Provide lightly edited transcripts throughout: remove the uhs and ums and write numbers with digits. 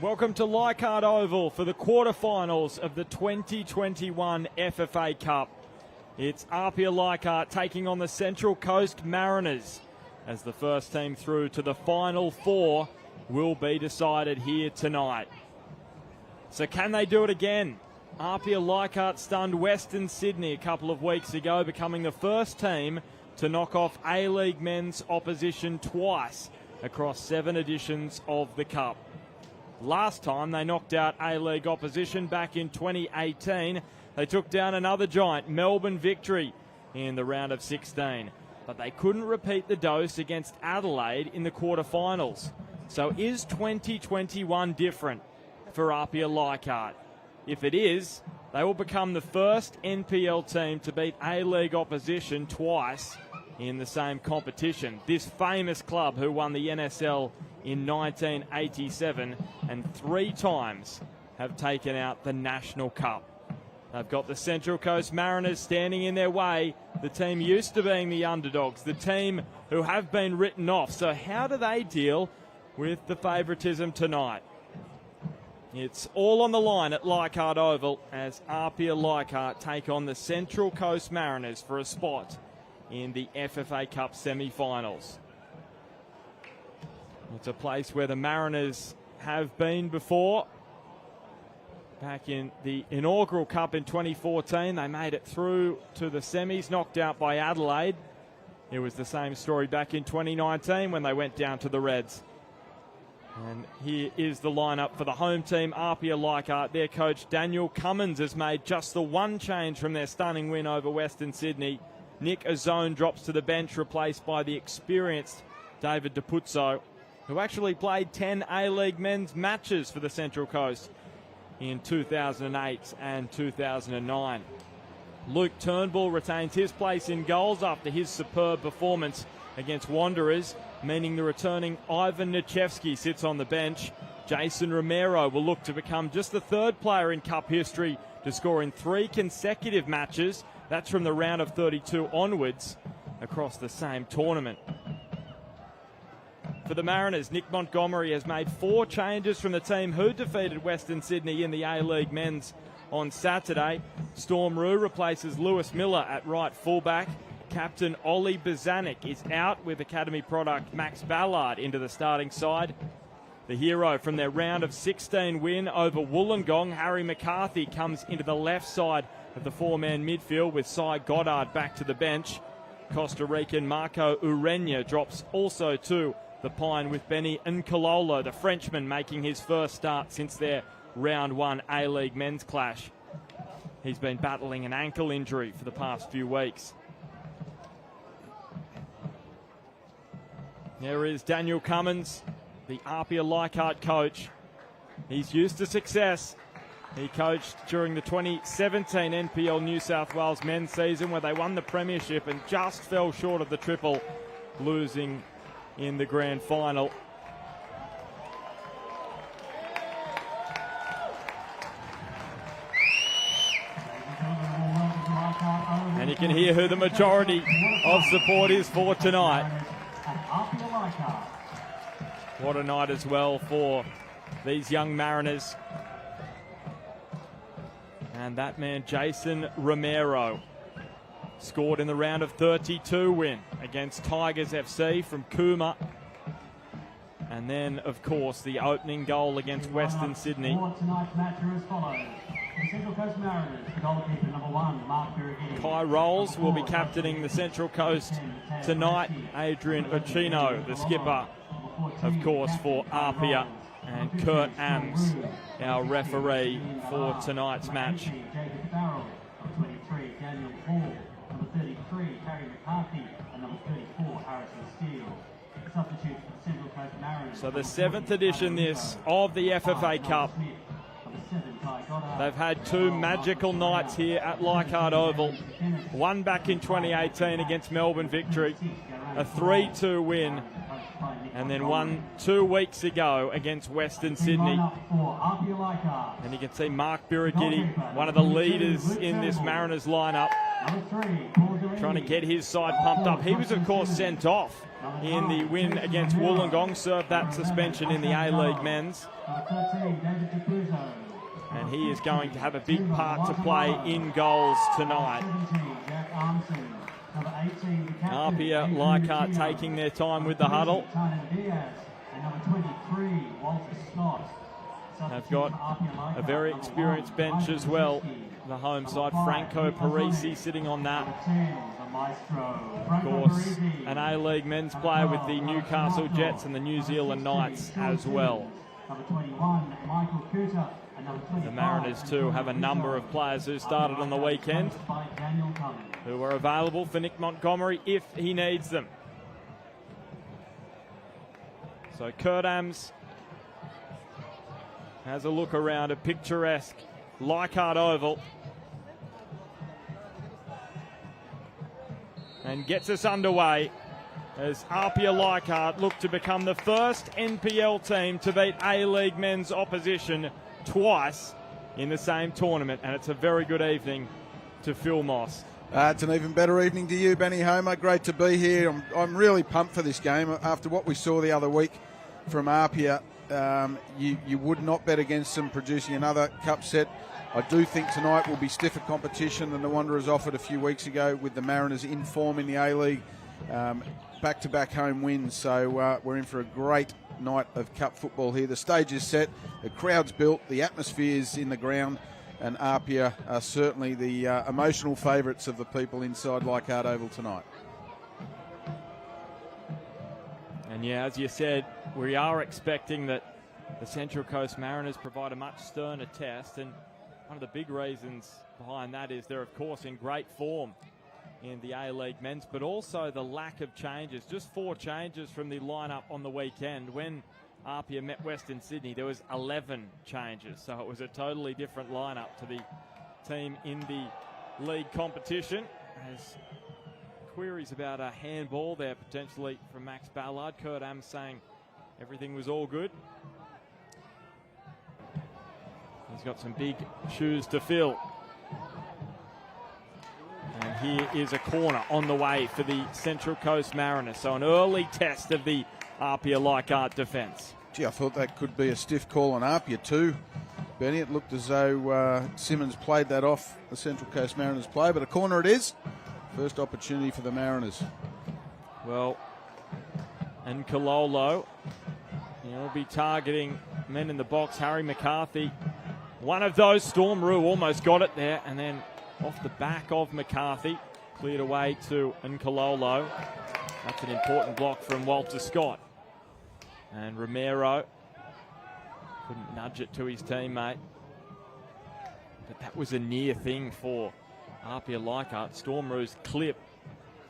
Welcome to Leichhardt Oval for the quarterfinals of the 2021 FFA Cup. It's APIA Leichhardt taking on the Central Coast Mariners as the first team through to the final four will be decided here tonight. So can they do it again? APIA Leichhardt stunned Western Sydney a couple of weeks ago, becoming the first team to knock off A-League men's opposition twice across 7 editions of the Cup. Last time they knocked out A-League opposition back in 2018, they took down another giant, Melbourne Victory, in the round of 16. But they couldn't repeat the dose against Adelaide in the quarterfinals. So is 2021 different for APIA Leichhardt? If it is, they will become the first NPL team to beat A-League opposition twice in the same competition. This famous club who won the NSL in 1987 and 3 times have taken out the National Cup. They've got the Central Coast Mariners standing in their way, the team used to being the underdogs, the team who have been written off. So how do they deal with the favouritism tonight? It's all on the line at Leichhardt Oval as APIA Leichhardt take on the Central Coast Mariners for a spot in the FFA Cup semi-finals. It's a place where the Mariners have been before. Back in the inaugural Cup in 2014, they made it through to the semis, knocked out by Adelaide. It was the same story back in 2019 when they went down to the Reds. And here is the lineup for the home team, APIA Leichhardt. Their coach, Daniel Cummins, has made just the one change from their stunning win over Western Sydney. Nick Azone drops to the bench, replaced by the experienced David DePuzzo, who actually played 10 A-League men's matches for the Central Coast in 2008 and 2009. Luke Turnbull retains his place in goals after his superb performance against Wanderers, meaning the returning Ivan Nichevsky sits on the bench. Jason Romero will look to become just the 3rd player in Cup history to score in 3 consecutive matches. That's from the round of 32 onwards across the same tournament. For the Mariners, Nick Montgomery has made 4 changes from the team who defeated Western Sydney in the A-League men's on Saturday. Storm Rue replaces Lewis Miller at right fullback. Captain Ollie Bozanic is out with academy product Max Ballard into the starting side. The hero from their round of 16 win over Wollongong, Harry McCarthy, comes into the left side of the 4-man midfield with Cy Goddard back to the bench. Costa Rican Marco Urenya drops also to the Pine with Benny Nkolola, the Frenchman, making his first start since their round 1 A-League men's clash. He's been battling an ankle injury for the past few weeks. There is Daniel Cummins, the APIA Leichhardt coach. He's used to success. He coached during the 2017 NPL New South Wales men's season where they won the premiership and just fell short of the triple, losing in the grand final. And you can hear who the majority of support is for tonight. What a night as well for these young Mariners. And that man, Jason Romero, scored in the round of 32 win against Tigers FC from Cooma. And then, of course, the opening goal against Western Sydney. Kai Rolls will be captaining the Central Coast tonight. Adrian Uchino, the skipper, of course, for APIA. And Kurt Ams, our referee for tonight's match. So the 7th edition this of the FFA Cup. They've had 2 magical nights here at Leichhardt Oval. One back in 2018 against Melbourne Victory, a 3-2 win. And then one 2 weeks ago against Western Sydney. And you can see Mark Birighitti, one of the leaders in this Mariners lineup, trying to get his side pumped up. He was, of course, sent off in the win against Wollongong, served that suspension in the A-League men's. And he is going to have a big part to play in goals tonight. APIA, Leichhardt taking their time with the huddle. They've got a very experienced bench as well. The home side, Franco Parisi sitting on that. Of course, an A-League men's player with the Newcastle Jets and the New Zealand Knights as well. The Mariners too have a number of players who started on the weekend who are available for Nick Montgomery if he needs them. So Kurt Ams has a look around a picturesque Leichhardt Oval and gets us underway as APIA Leichhardt look to become the first NPL team to beat A-League men's opposition twice in the same tournament, and it's a very good evening to Phil Moss. It's an even better evening to you, Benny Homer. Great to be here. I'm really pumped for this game. After what we saw the other week from APIA, you would not bet against them producing another cup set. I do think tonight will be stiffer competition than the Wanderers offered a few weeks ago, with the Mariners in form in the A-League, back-to-back home wins. So we're in for a great night of cup football here. The stage is set, the crowd's built, the atmosphere's in the ground, and APIA are certainly the emotional favourites of the people inside Leichhardt Oval tonight. And yeah, as you said, we are expecting that the Central Coast Mariners provide a much sterner test, and one of the big reasons behind that is they're, of course, in great form in the A-League men's, but also the lack of changes. Just 4 changes from the lineup on the weekend. When APIA met Western Sydney, there was 11 changes, so it was a totally different lineup to the team in the league competition. There's queries about a handball there potentially from Max Ballard. Kurt Ams saying everything was all good. He's got some big shoes to fill. And here is a corner on the way for the Central Coast Mariners. So an early test of the APIA Leichhardt defence. Gee, I thought that could be a stiff call on APIA too, Benny. It looked as though Simmons played that off the Central Coast Mariners play, but a corner it is. First opportunity for the Mariners. Well, and Kalolo, he'll be targeting men in the box. Harry McCarthy, one of those. Storm Rue almost got it there, and then off the back of McCarthy, cleared away to Nkololo. That's an important block from Walter Scott. And Romero couldn't nudge it to his teammate. But that was a near thing for APIA Leichhardt. Storm Rue's clip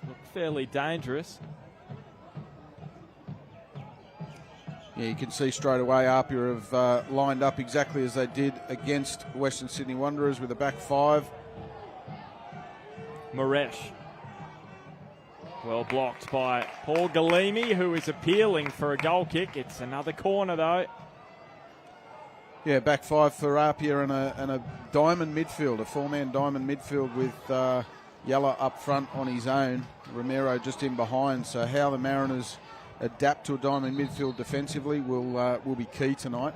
looked fairly dangerous. Yeah, you can see straight away APIA have lined up exactly as they did against Western Sydney Wanderers with a back 5. Maresh. Well blocked by Paul Galimi, who is appealing for a goal kick. It's another corner, though. Yeah, back 5 for APIA and a diamond midfield, a 4-man diamond midfield with Yella up front on his own. Romero just in behind. So how the Mariners adapt to a diamond midfield defensively will be key tonight.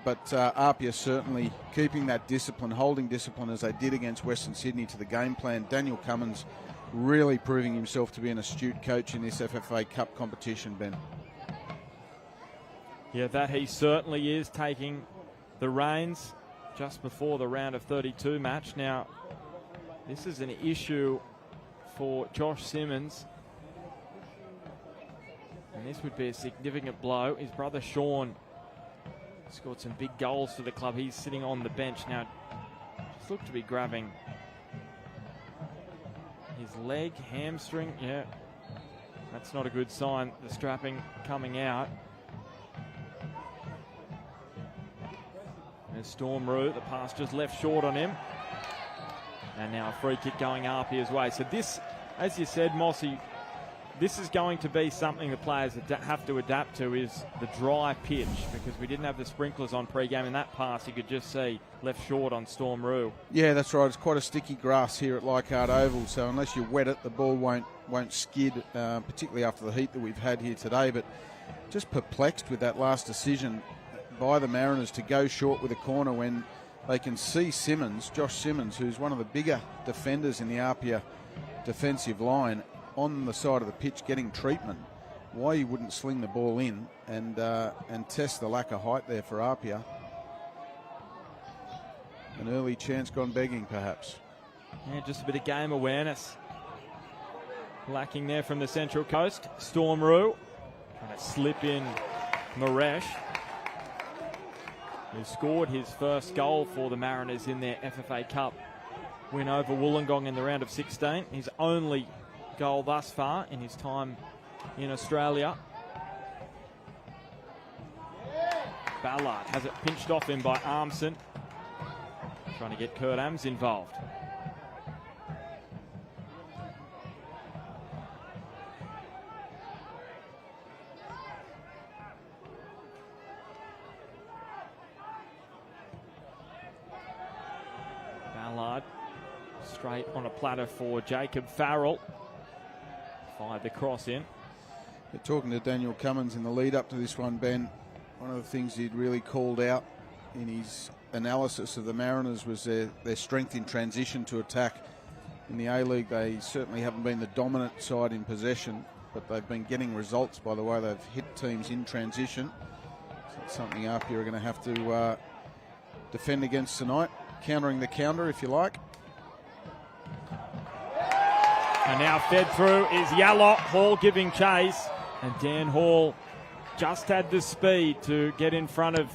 But APIA certainly keeping that discipline, holding discipline as they did against Western Sydney to the game plan. Daniel Cummins really proving himself to be an astute coach in this FFA Cup competition, Ben. Yeah, that he certainly is, taking the reins just before the round of 32 match. Now, this is an issue for Josh Simmons, and this would be a significant blow. His brother Sean scored some big goals for the club. He's sitting on the bench now. Just looked to be grabbing his leg, hamstring. Yeah, that's not a good sign. The strapping coming out. There's Storm Rue. The pass just left short on him. And now a free kick going APIA's way. So this, as you said, Mossy, this is going to be something the players have to adapt to, is the dry pitch, because we didn't have the sprinklers on pre-game. In that pass, you could just see left short on Storm Rue. Yeah, that's right. It's quite a sticky grass here at Leichhardt Oval, so unless you wet it, the ball won't skid, particularly after the heat that we've had here today. But just perplexed with that last decision by the Mariners to go short with a corner when they can see Josh Simmons, who's one of the bigger defenders in the APIA defensive line, on the side of the pitch getting treatment. Why you wouldn't sling the ball in and test the lack of height there for APIA. An early chance gone begging, perhaps. Yeah, just a bit of game awareness lacking there from the Central Coast. Storm Rue trying to slip in Maresh, who scored his first goal for the Mariners in their FFA Cup win over Wollongong in the round of 16. His only goal thus far in his time in Australia. Ballard has it pinched off him by Armson, trying to get Kurt Ams involved. Ballard straight on a platter for Jacob Farrell. Fired the cross in. Talking to Daniel Cummins in the lead up to this one, Ben, one of the things he'd really called out in his analysis of the Mariners was their strength in transition to attack. In the A-League, they certainly haven't been the dominant side in possession, but they've been getting results by the way they've hit teams in transition. So it's something APIA are going to have to defend against tonight, countering the counter, if you like. And now fed through is Yallop. Hall giving chase. And Dan Hall just had the speed to get in front of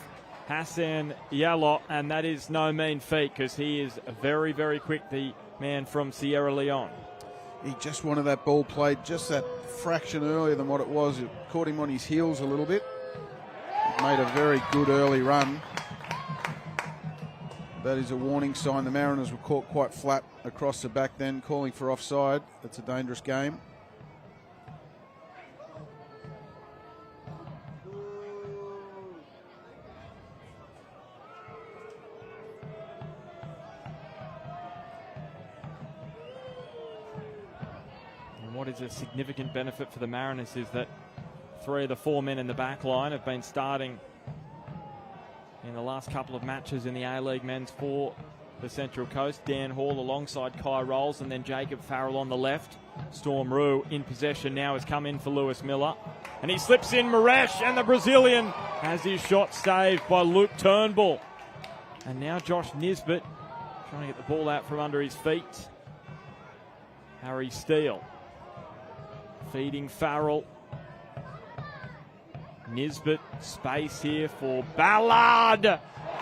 Hassan Yallop. And that is no mean feat, because he is very, very quick, the man from Sierra Leone. He just wanted that ball played just that fraction earlier than what it was. It caught him on his heels a little bit. It made a very good early run. That is a warning sign. The Mariners were caught quite flat across the back then, calling for offside. That's a dangerous game. And what is a significant benefit for the Mariners is that 3 of the 4 men in the back line have been starting in the last couple of matches in the A-League men's for the Central Coast. Dan Hall alongside Kai Rolls, and then Jacob Farrell on the left. Storm Rue in possession now has come in for Lewis Miller. And he slips in Maresh, and the Brazilian has his shot saved by Luke Turnbull. And now Josh Nisbet trying to get the ball out from under his feet. Harry Steele feeding Farrell. Nisbet, space here for Ballard.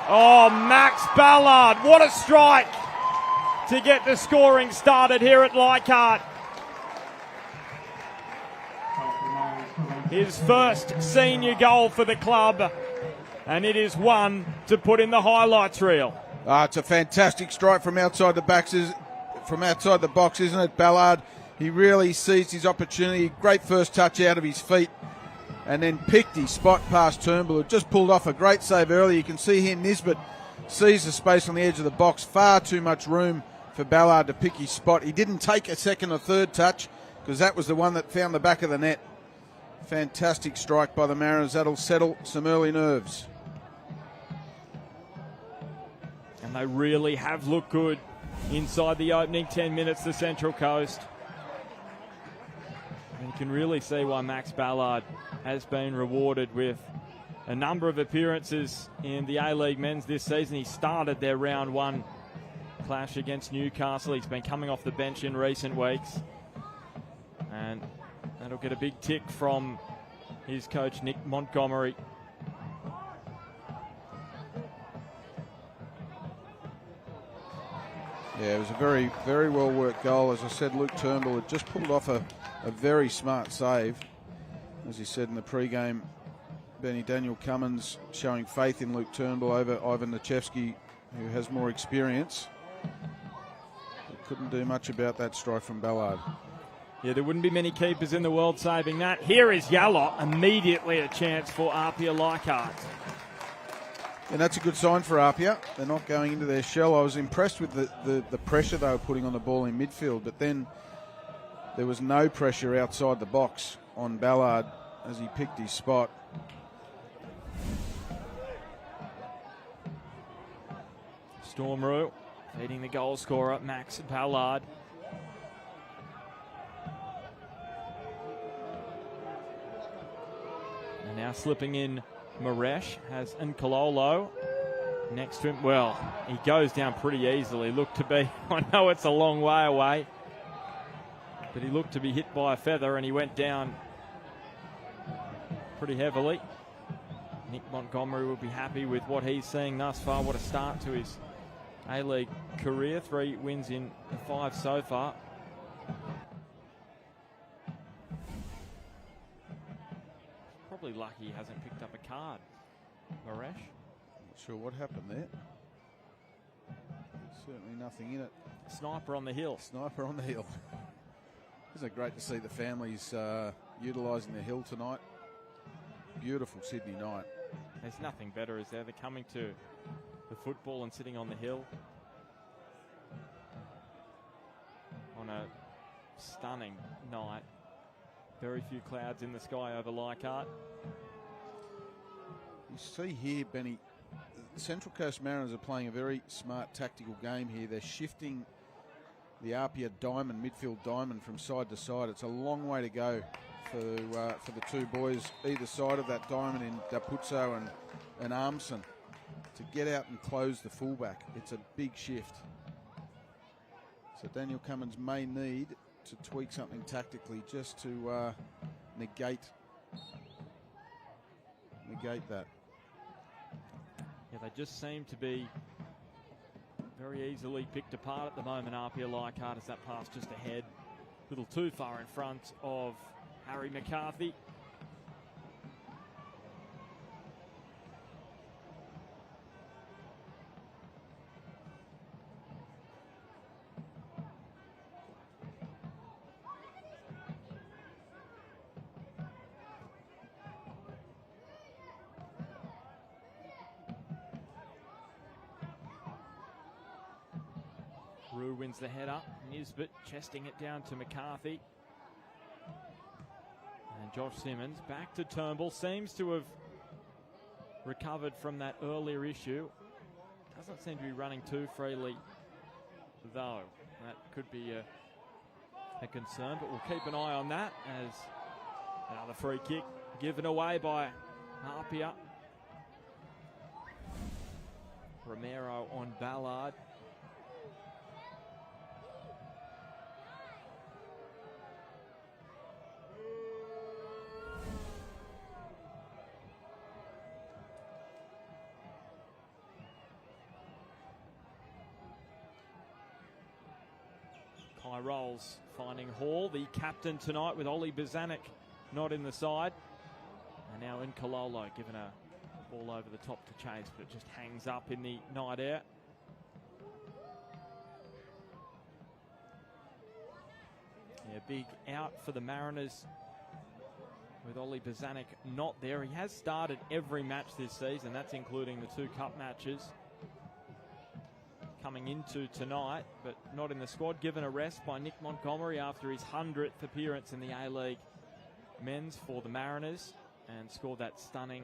Oh, Max Ballard, what a strike to get the scoring started here at Leichhardt. His first senior goal for the club, and it is one to put in the highlights reel. It's a fantastic strike from outside the box, isn't it, Ballard? He really seized his opportunity. Great first touch out of his feet, and then picked his spot past Turnbull, who just pulled off a great save earlier. You can see here Nisbet sees the space on the edge of the box. Far too much room for Ballard to pick his spot. He didn't take a second or third touch, because that was the one that found the back of the net. Fantastic strike by the Mariners. That'll settle some early nerves. And they really have looked good inside the opening 10 minutes, the Central Coast. And you can really see why Max Ballard has been rewarded with a number of appearances in the A-League men's this season. He started their round 1 clash against Newcastle. He's been coming off the bench in recent weeks, and that'll get a big tick from his coach Nick Montgomery. Yeah, it was a very, very well worked goal. As I said, Luke Turnbull had just pulled off a very smart save. As he said in the pre-game, Benny, Daniel Cummins showing faith in Luke Turnbull over Ivan Nichevsky, who has more experience. But couldn't do much about that strike from Ballard. Yeah, there wouldn't be many keepers in the world saving that. Here is Yallop, immediately a chance for APIA Leichhardt. And that's a good sign for APIA. They're not going into their shell. I was impressed with the pressure they were putting on the ball in midfield, but then there was no pressure outside the box on Ballard as he picked his spot. Stormroo feeding the goal scorer, Max Ballard. And now slipping in Maresh has Nkololo next to him. Well, he goes down pretty easily. Looked to be, I know it's a long way away, but he looked to be hit by a feather and he went down pretty heavily. Nick Montgomery will be happy with what he's seeing thus far. What a start to his A-League career. 3 wins in 5 so far. Probably lucky he hasn't picked up a card, Maresh. Not sure what happened there. Certainly nothing in it. Sniper on the hill. Sniper on the hill. Isn't it great to see the families utilising the hill tonight? Beautiful Sydney night. There's nothing better, is there? They're coming to the football and sitting on the hill on a stunning night. Very few clouds in the sky over Leichhardt. You see here, Benny, the Central Coast Mariners are playing a very smart tactical game here. They're shifting the APIA diamond, midfield diamond, from side to side. It's a long way to go for the two boys either side of that diamond in Dapuzzo and Armson to get out and close the fullback. It's a big shift. So Daniel Cummins may need to tweak something tactically just to negate that. Yeah, they just seem to be very easily picked apart at the moment. APIA Leichhardt as that pass just ahead, a little too far in front of Harry McCarthy. Rue wins the header. Nisbet chesting it down to McCarthy. And Josh Simmons back to Turnbull. Seems to have recovered from that earlier issue. Doesn't seem to be running too freely, though. That could be a concern, but we'll keep an eye on that as another free kick given away by APIA. Romero on Ballard. Kai Rolls finding Hall, the captain tonight, with Ollie Bozanic not in the side. And now Nkololo given a ball over the top to chase, but it just hangs up in the night air. Yeah, big out for the Mariners with Ollie Bozanic not there. He has started every match this season. That's including the 2 cup matches coming into tonight, but not in the squad. Given a rest by Nick Montgomery after his 100th appearance in the A-League men's for the Mariners, and scored that stunning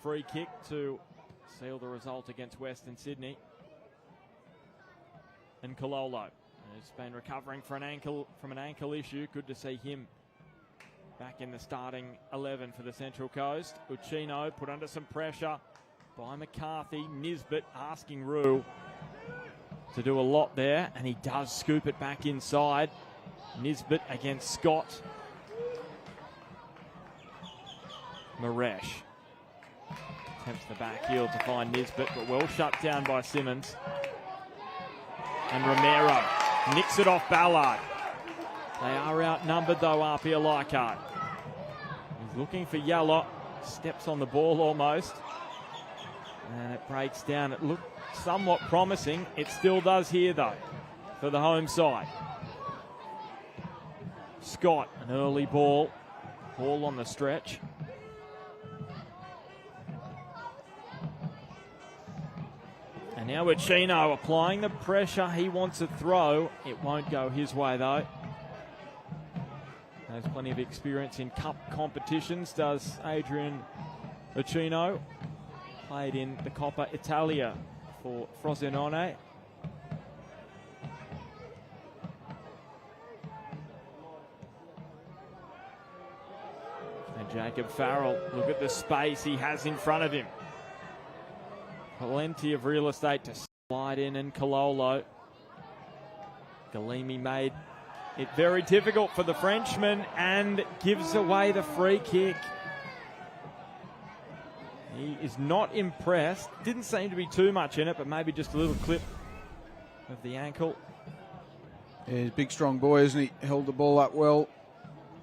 free kick to seal the result against Western Sydney. And Kololo has been recovering from an ankle issue. Good to see him back in the starting 11 for the Central Coast. Uccino put under some pressure by McCarthy. Nisbet asking Rue to do a lot there, and he does scoop it back inside. Nisbet against Scott. Maresh attempts the back heel to find Nisbet, but well shut down by Simmons. And Romero nicks it off Ballard. They are outnumbered though, APIA Leichhardt. He's looking for Yallop, steps on the ball almost, and it breaks down. It looked somewhat promising. It still does here though for the home side. Scott, an early ball. Ball on the stretch. And now with Chino applying the pressure. He wants a throw. It won't go his way though. Has plenty of experience in cup competitions, does Adrian Chino. Played in the Coppa Italia for Frosinone. And Jacob Farrell, look at the space he has in front of him. Plenty of real estate to slide in, and Kololo. Galimi made it very difficult for the Frenchman and gives away the free kick. He is not impressed. Didn't seem to be too much in it, but maybe just a little clip of the ankle. Yeah, he's a big, strong boy, isn't he? Held the ball up well.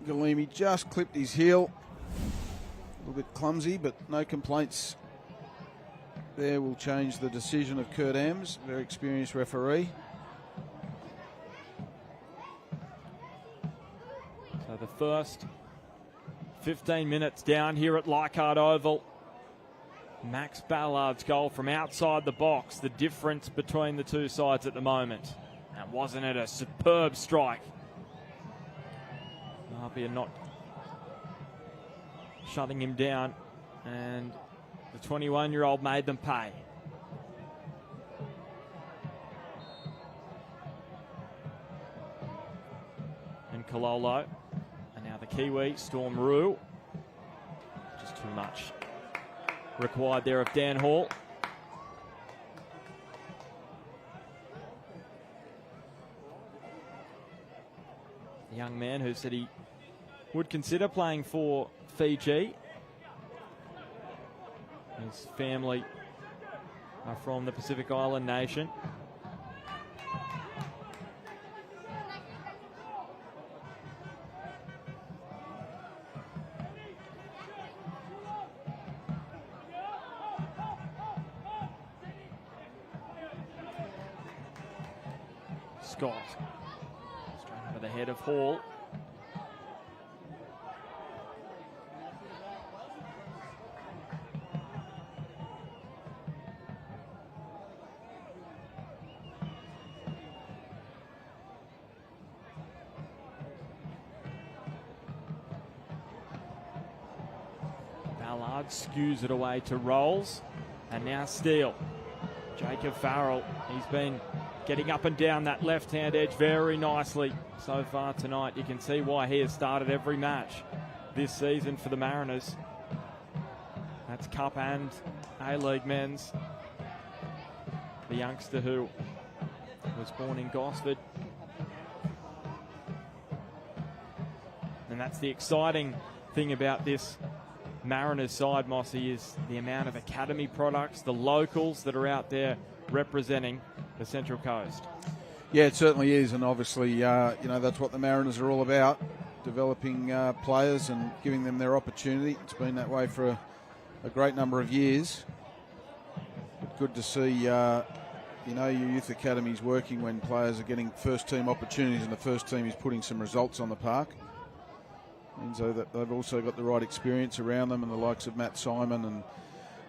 Galimi just clipped his heel. A little bit clumsy, but no complaints. There will change the decision of Kurt Ams, very experienced referee. So the first 15 minutes down here at Leichhardt Oval. Max Ballard's goal from outside the box, the difference between the two sides at the moment. And wasn't it a superb strike? APIA not shutting him down, and the 21-year-old made them pay. And Kololo, and now the Kiwi, Storm Rue. Just too much required there of Dan Hall. The young man who said he would consider playing for Fiji. His family are from the Pacific Island nation. Scott, straight over the head of Hall. Ballard skews it away to Rolls, and now Steele. Jacob Farrell, he's been getting up and down that left-hand edge very nicely so far tonight. You can see why he has started every match this season for the Mariners. That's Cup and A-League men's. The youngster who was born in Gosford. And that's the exciting thing about this Mariners side, Mossy, is the amount of academy products, the locals that are out there representing the Central Coast. Yeah, it certainly is, and obviously, that's what the Mariners are all about, developing players and giving them their opportunity. It's been that way for a great number of years. But good to see, your youth academies working when players are getting first-team opportunities and the first team is putting some results on the park. And so that they've also got the right experience around them, and the likes of Matt Simon, and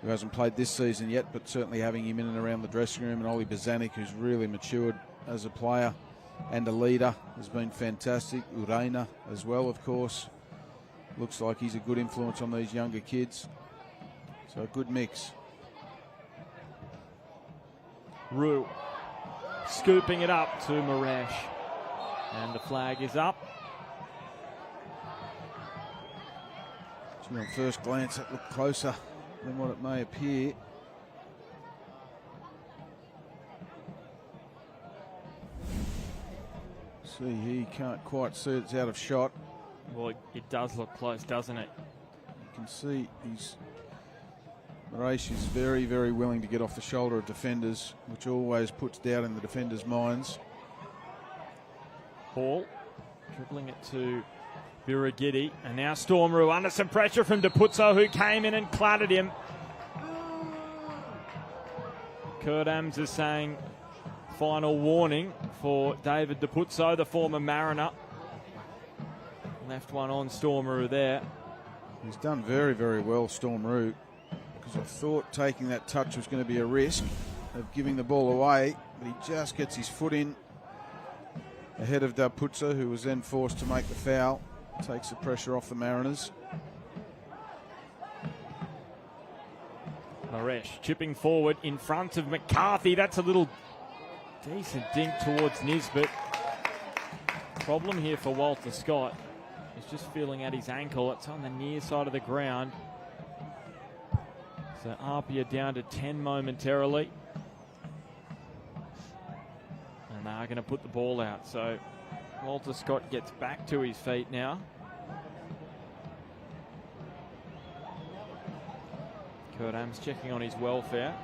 who hasn't played this season yet, but certainly having him in and around the dressing room, and Ollie Bozanic, who's really matured as a player and a leader, has been fantastic. Urena as well, of course. Looks like he's a good influence on these younger kids. So a good mix. Rue scooping it up to Maresh. And the flag is up. On first glance, that looked closer than what it may appear. See, he can't quite see it's out of shot. Well, it does look close, doesn't it? You can see Maresh is very, very willing to get off the shoulder of defenders, which always puts doubt in the defenders' minds. Hall dribbling it to Birigidi, and now Storm Rue under some pressure from Deputso, who came in and clattered him. Kurt Ams is saying final warning for David Deputso, the former Mariner. Left one on Stormaroo there. He's done very, very well, Stormaroo, because I thought taking that touch was going to be a risk of giving the ball away, but he just gets his foot in ahead of Daputsa, who was then forced to make the foul. Takes the pressure off the Mariners. Maresh chipping forward in front of McCarthy. That's a little decent dink towards Nisbet. Problem here for Walter Scott. He's just feeling at his ankle. It's on the near side of the ground. So APIA down to 10 momentarily. And they are going to put the ball out. So Walter Scott gets back to his feet now. Kurt Am's checking on his welfare.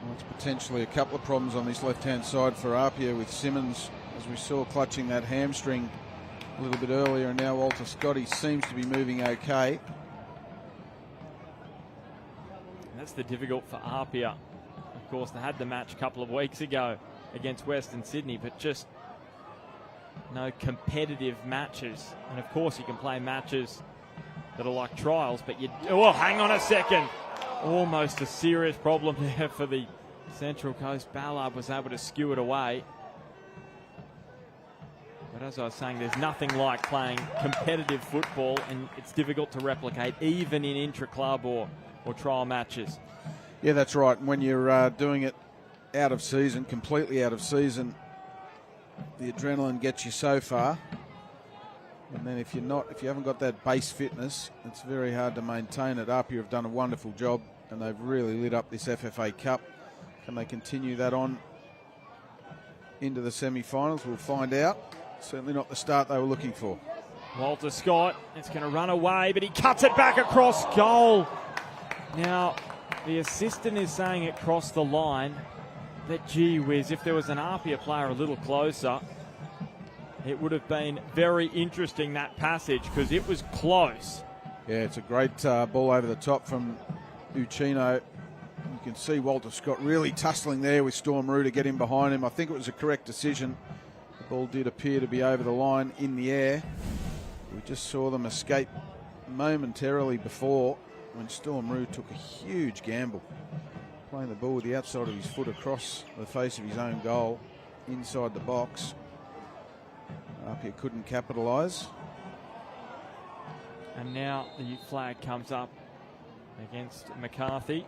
Well, it's potentially a couple of problems on this left-hand side for APIA with Simmons, as we saw clutching that hamstring a little bit earlier, and now Walter Scott, he seems to be moving okay. And that's the difficult for APIA. Of course, they had the match a couple of weeks ago against Western Sydney, but just no competitive matches. And of course, you can play matches that are like trials, but you... Oh, hang on a second. Almost a serious problem there for the Central Coast. Ballard was able to skew it away. But as I was saying, there's nothing like playing competitive football, and it's difficult to replicate even in intra-club or trial matches. Yeah, that's right. And when you're doing it out of season, completely out of season, the adrenaline gets you so far. And then if you haven't got that base fitness, it's very hard to maintain it. APIA have done a wonderful job, and they've really lit up this FFA Cup. Can they continue that on into the semi-finals? We'll find out. Certainly not the start they were looking for. Walter Scott is going to run away, but he cuts it back across goal. Now, the assistant is saying it crossed the line, but gee whiz, if there was an APIA player a little closer, it would have been very interesting, that passage, because it was close. Yeah, it's a great ball over the top from Uchino. You can see Walter Scott really tussling there with Stormaroo to get him behind him. I think it was a correct decision. The ball did appear to be over the line in the air. We just saw them escape momentarily before when Stormaroo took a huge gamble, playing the ball with the outside of his foot across the face of his own goal inside the box. APIA couldn't capitalise. And now the flag comes up against McCarthy.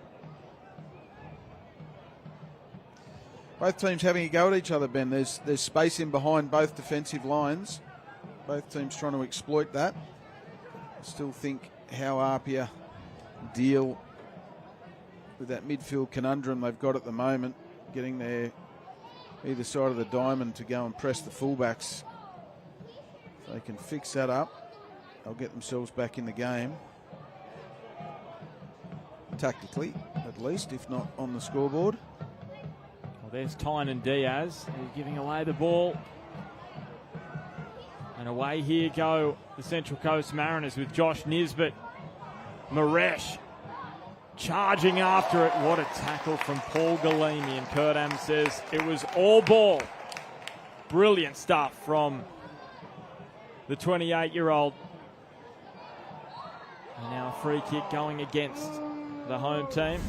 Both teams having a go at each other, Ben. There's space in behind both defensive lines. Both teams trying to exploit that. I still think how APIA deal with that midfield conundrum they've got at the moment, getting there either side of the diamond to go and press the fullbacks. If they can fix that up, they'll get themselves back in the game. Tactically, at least, if not on the scoreboard. Well, there's Tynan Diaz. He's giving away the ball. And away here go the Central Coast Mariners with Josh Nisbet. Maresh charging after it. What a tackle from Paul Galimi. And Kurt Am says it was all ball. Brilliant stuff from the 28-year-old. And now a free kick going against the home team.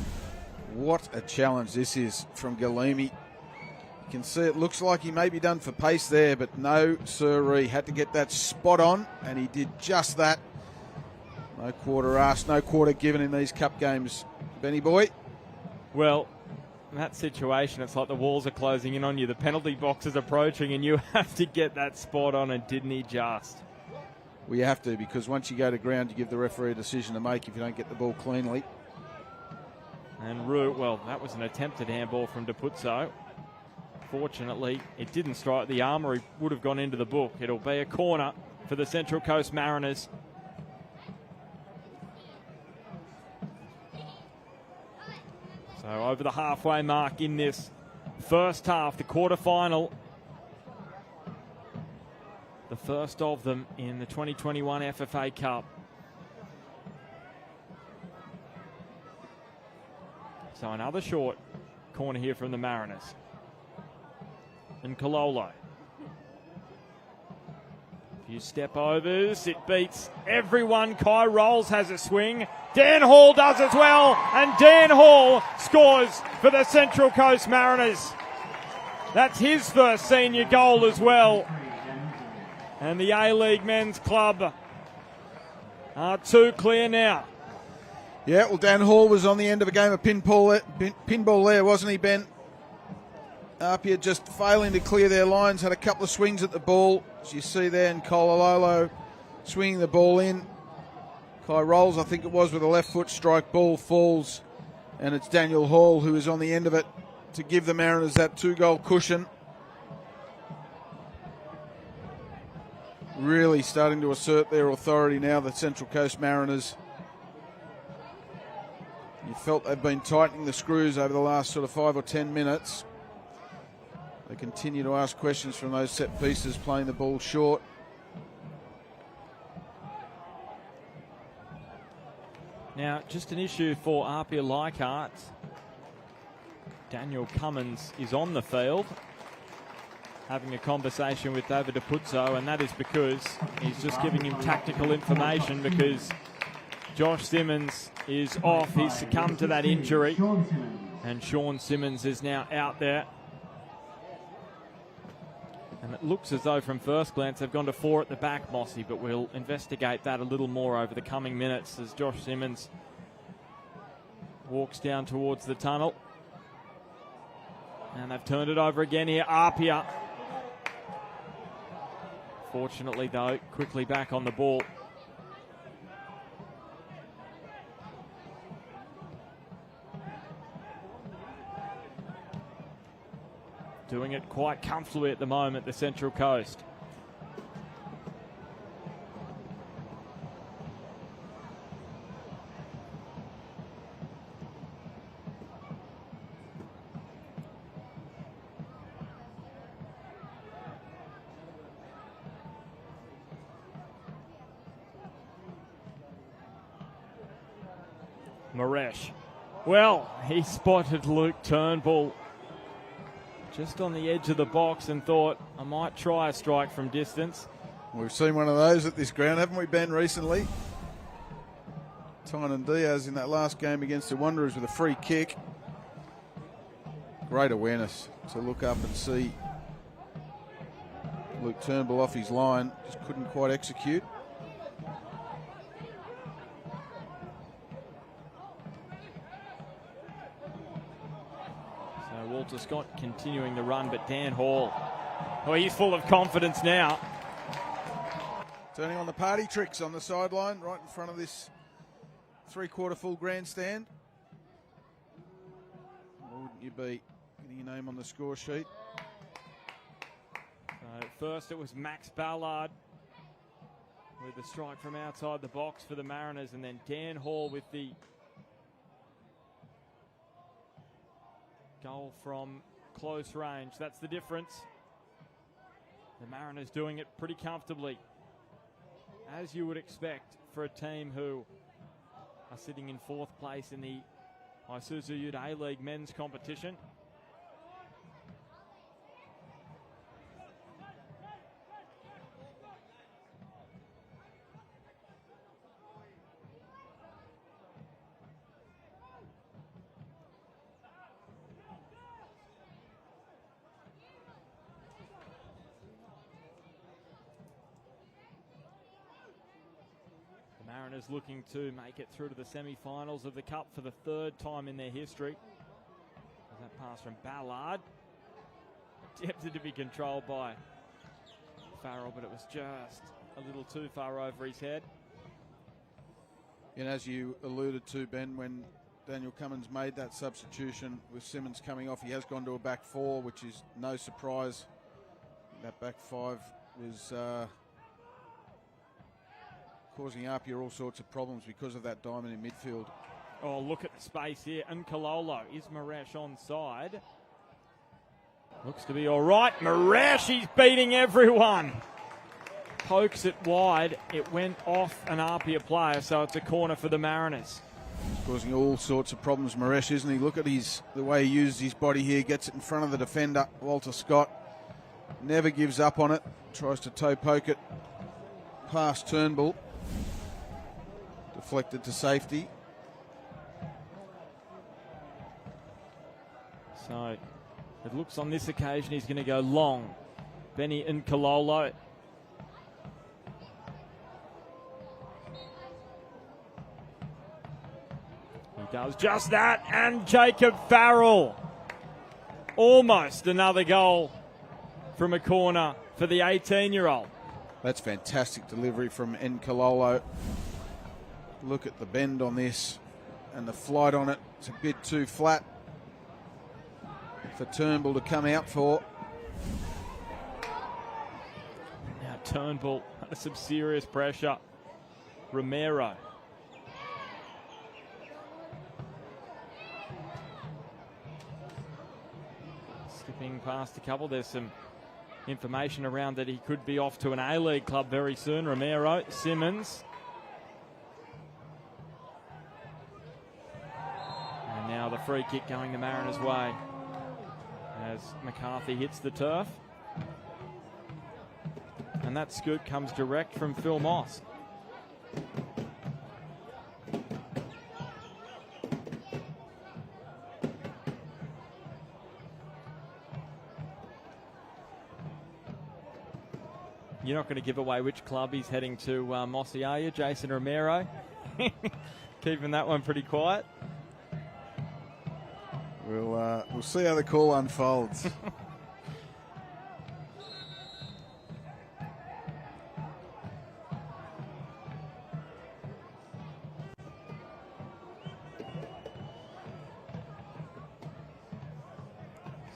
What a challenge this is from Galimi. You can see it looks like he may be done for pace there, but no sirree. Had to get that spot on, and he did just that. No quarter asked, no quarter given in these cup games, Benny boy. Well, in that situation, it's like the walls are closing in on you. The penalty box is approaching, and you have to get that spot on, and didn't he just? Well, you have to, because once you go to ground, you give the referee a decision to make if you don't get the ball cleanly. And Root, well, that was an attempted handball from Daputso. Fortunately, it didn't strike the armour. He would have gone into the book. It'll be a corner for the Central Coast Mariners. So over the halfway mark in this first half, the quarterfinal. The first of them in the 2021 FFA Cup. So another short corner here from the Mariners. And Kololo. Few step overs, it beats everyone. Kai Rolls has a swing. Dan Hall does as well, and Dan Hall scores for the Central Coast Mariners. That's his first senior goal as well. And the A-League Men's Club are 2 clear now. Yeah, well, Dan Hall was on the end of a game of pinball there, wasn't he, Ben? APIA just failing to clear their lines, had a couple of swings at the ball, as you see there, and Kolololo swinging the ball in. Kai Rolls, I think it was, with a left foot strike, ball falls, and it's Daniel Hall who is on the end of it to give the Mariners that 2-goal cushion. Really starting to assert their authority now, the Central Coast Mariners. You felt they've been tightening the screws over the last sort of 5 or 10 minutes. They continue to ask questions from those set pieces, playing the ball short. Now, just an issue for APIA Leichhardt. Daniel Cummins is on the field, having a conversation with David Apuzzo, and that is because he's just giving him tactical information because Josh Simmons is off. He's succumbed to that injury, and Sean Simmons is now out there. And it looks as though from first glance they've gone to 4 at the back, Mossy, but we'll investigate that a little more over the coming minutes as Josh Simmons walks down towards the tunnel. And they've turned it over again here, APIA. Fortunately, though, quickly back on the ball. Doing it quite comfortably at the moment, the Central Coast. Maresh. Well, he spotted Luke Turnbull just on the edge of the box and thought, I might try a strike from distance. We've seen one of those at this ground, haven't we, Ben, recently? Tynan Diaz in that last game against the Wanderers with a free kick. Great awareness to look up and see Luke Turnbull off his line. Just couldn't quite execute. Walter Scott continuing the run, but Dan Hall, oh, he's full of confidence now. Turning on the party tricks on the sideline, right in front of this 3/4 full grandstand. Or wouldn't you be getting your name on the score sheet? First it was Max Ballard with the strike from outside the box for the Mariners, and then Dan Hall with the goal from close range. That's the difference. The Mariners doing it pretty comfortably, as you would expect for a team who are sitting in 4th place in the Isuzu Ute A-League men's competition. Mariners looking to make it through to the semi-finals of the Cup for the 3rd time in their history. That pass from Ballard, attempted to be controlled by Farrell, but it was just a little too far over his head. And as you alluded to, Ben, when Daniel Cummins made that substitution with Simmons coming off, he has gone to a back 4, which is no surprise. That back 5 was causing APIA all sorts of problems because of that diamond in midfield. Oh, look at the space here. And Kololo, is Maresh onside? Looks to be all right. Maresh, he's beating everyone. Pokes it wide. It went off an APIA player, so it's a corner for the Mariners. Causing all sorts of problems, Maresh, isn't he? Look at the way he uses his body here. Gets it in front of the defender, Walter Scott. Never gives up on it. Tries to toe poke it past Turnbull. Deflected to safety. So it looks on this occasion he's going to go long. Benny Nkololo. He does just that, and Jacob Farrell. Almost another goal from a corner for the 18-year-old. That's fantastic delivery from Nkololo. Look at the bend on this and the flight on it. It's a bit too flat for Turnbull to come out for. Now Turnbull under some serious pressure. Romero. Skipping past a couple. There's some information around that he could be off to an A-League club very soon. Romero, Simmons. And now the free kick going the Mariners' way as McCarthy hits the turf. And that scoop comes direct from Phil Moss. You're not going to give away which club he's heading to, Mossy, are you, Jason Romero? Keeping that one pretty quiet. We'll see how the call unfolds.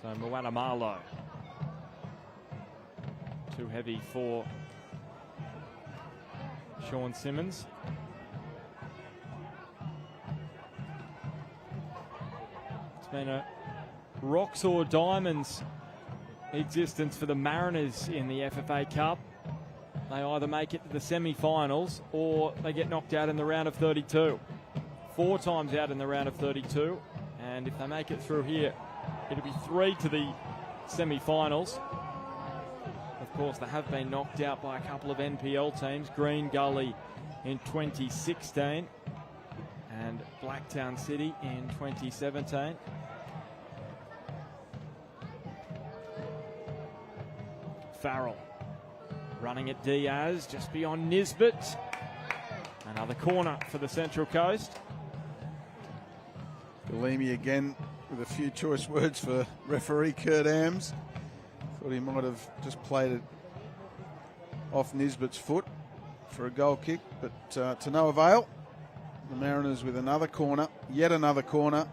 So Moana Marlowe. Too heavy for Sean Simmons. It's been a rocks or diamonds existence for the Mariners in the FFA Cup. They either make it to the semi-finals or they get knocked out in the round of 32. 4 times out in the round of 32, and if they make it through here, it'll be 3 to the semi-finals. Of course, they have been knocked out by a couple of NPL teams, Green Gully in 2016 and Blacktown City in 2017. Farrell running at Diaz, just beyond Nisbet. Another corner for the Central Coast. Galimi again with a few choice words for referee Kurt Ams. Thought he might have just played it off Nisbet's foot for a goal kick, but to no avail. The Mariners with another corner, yet another corner.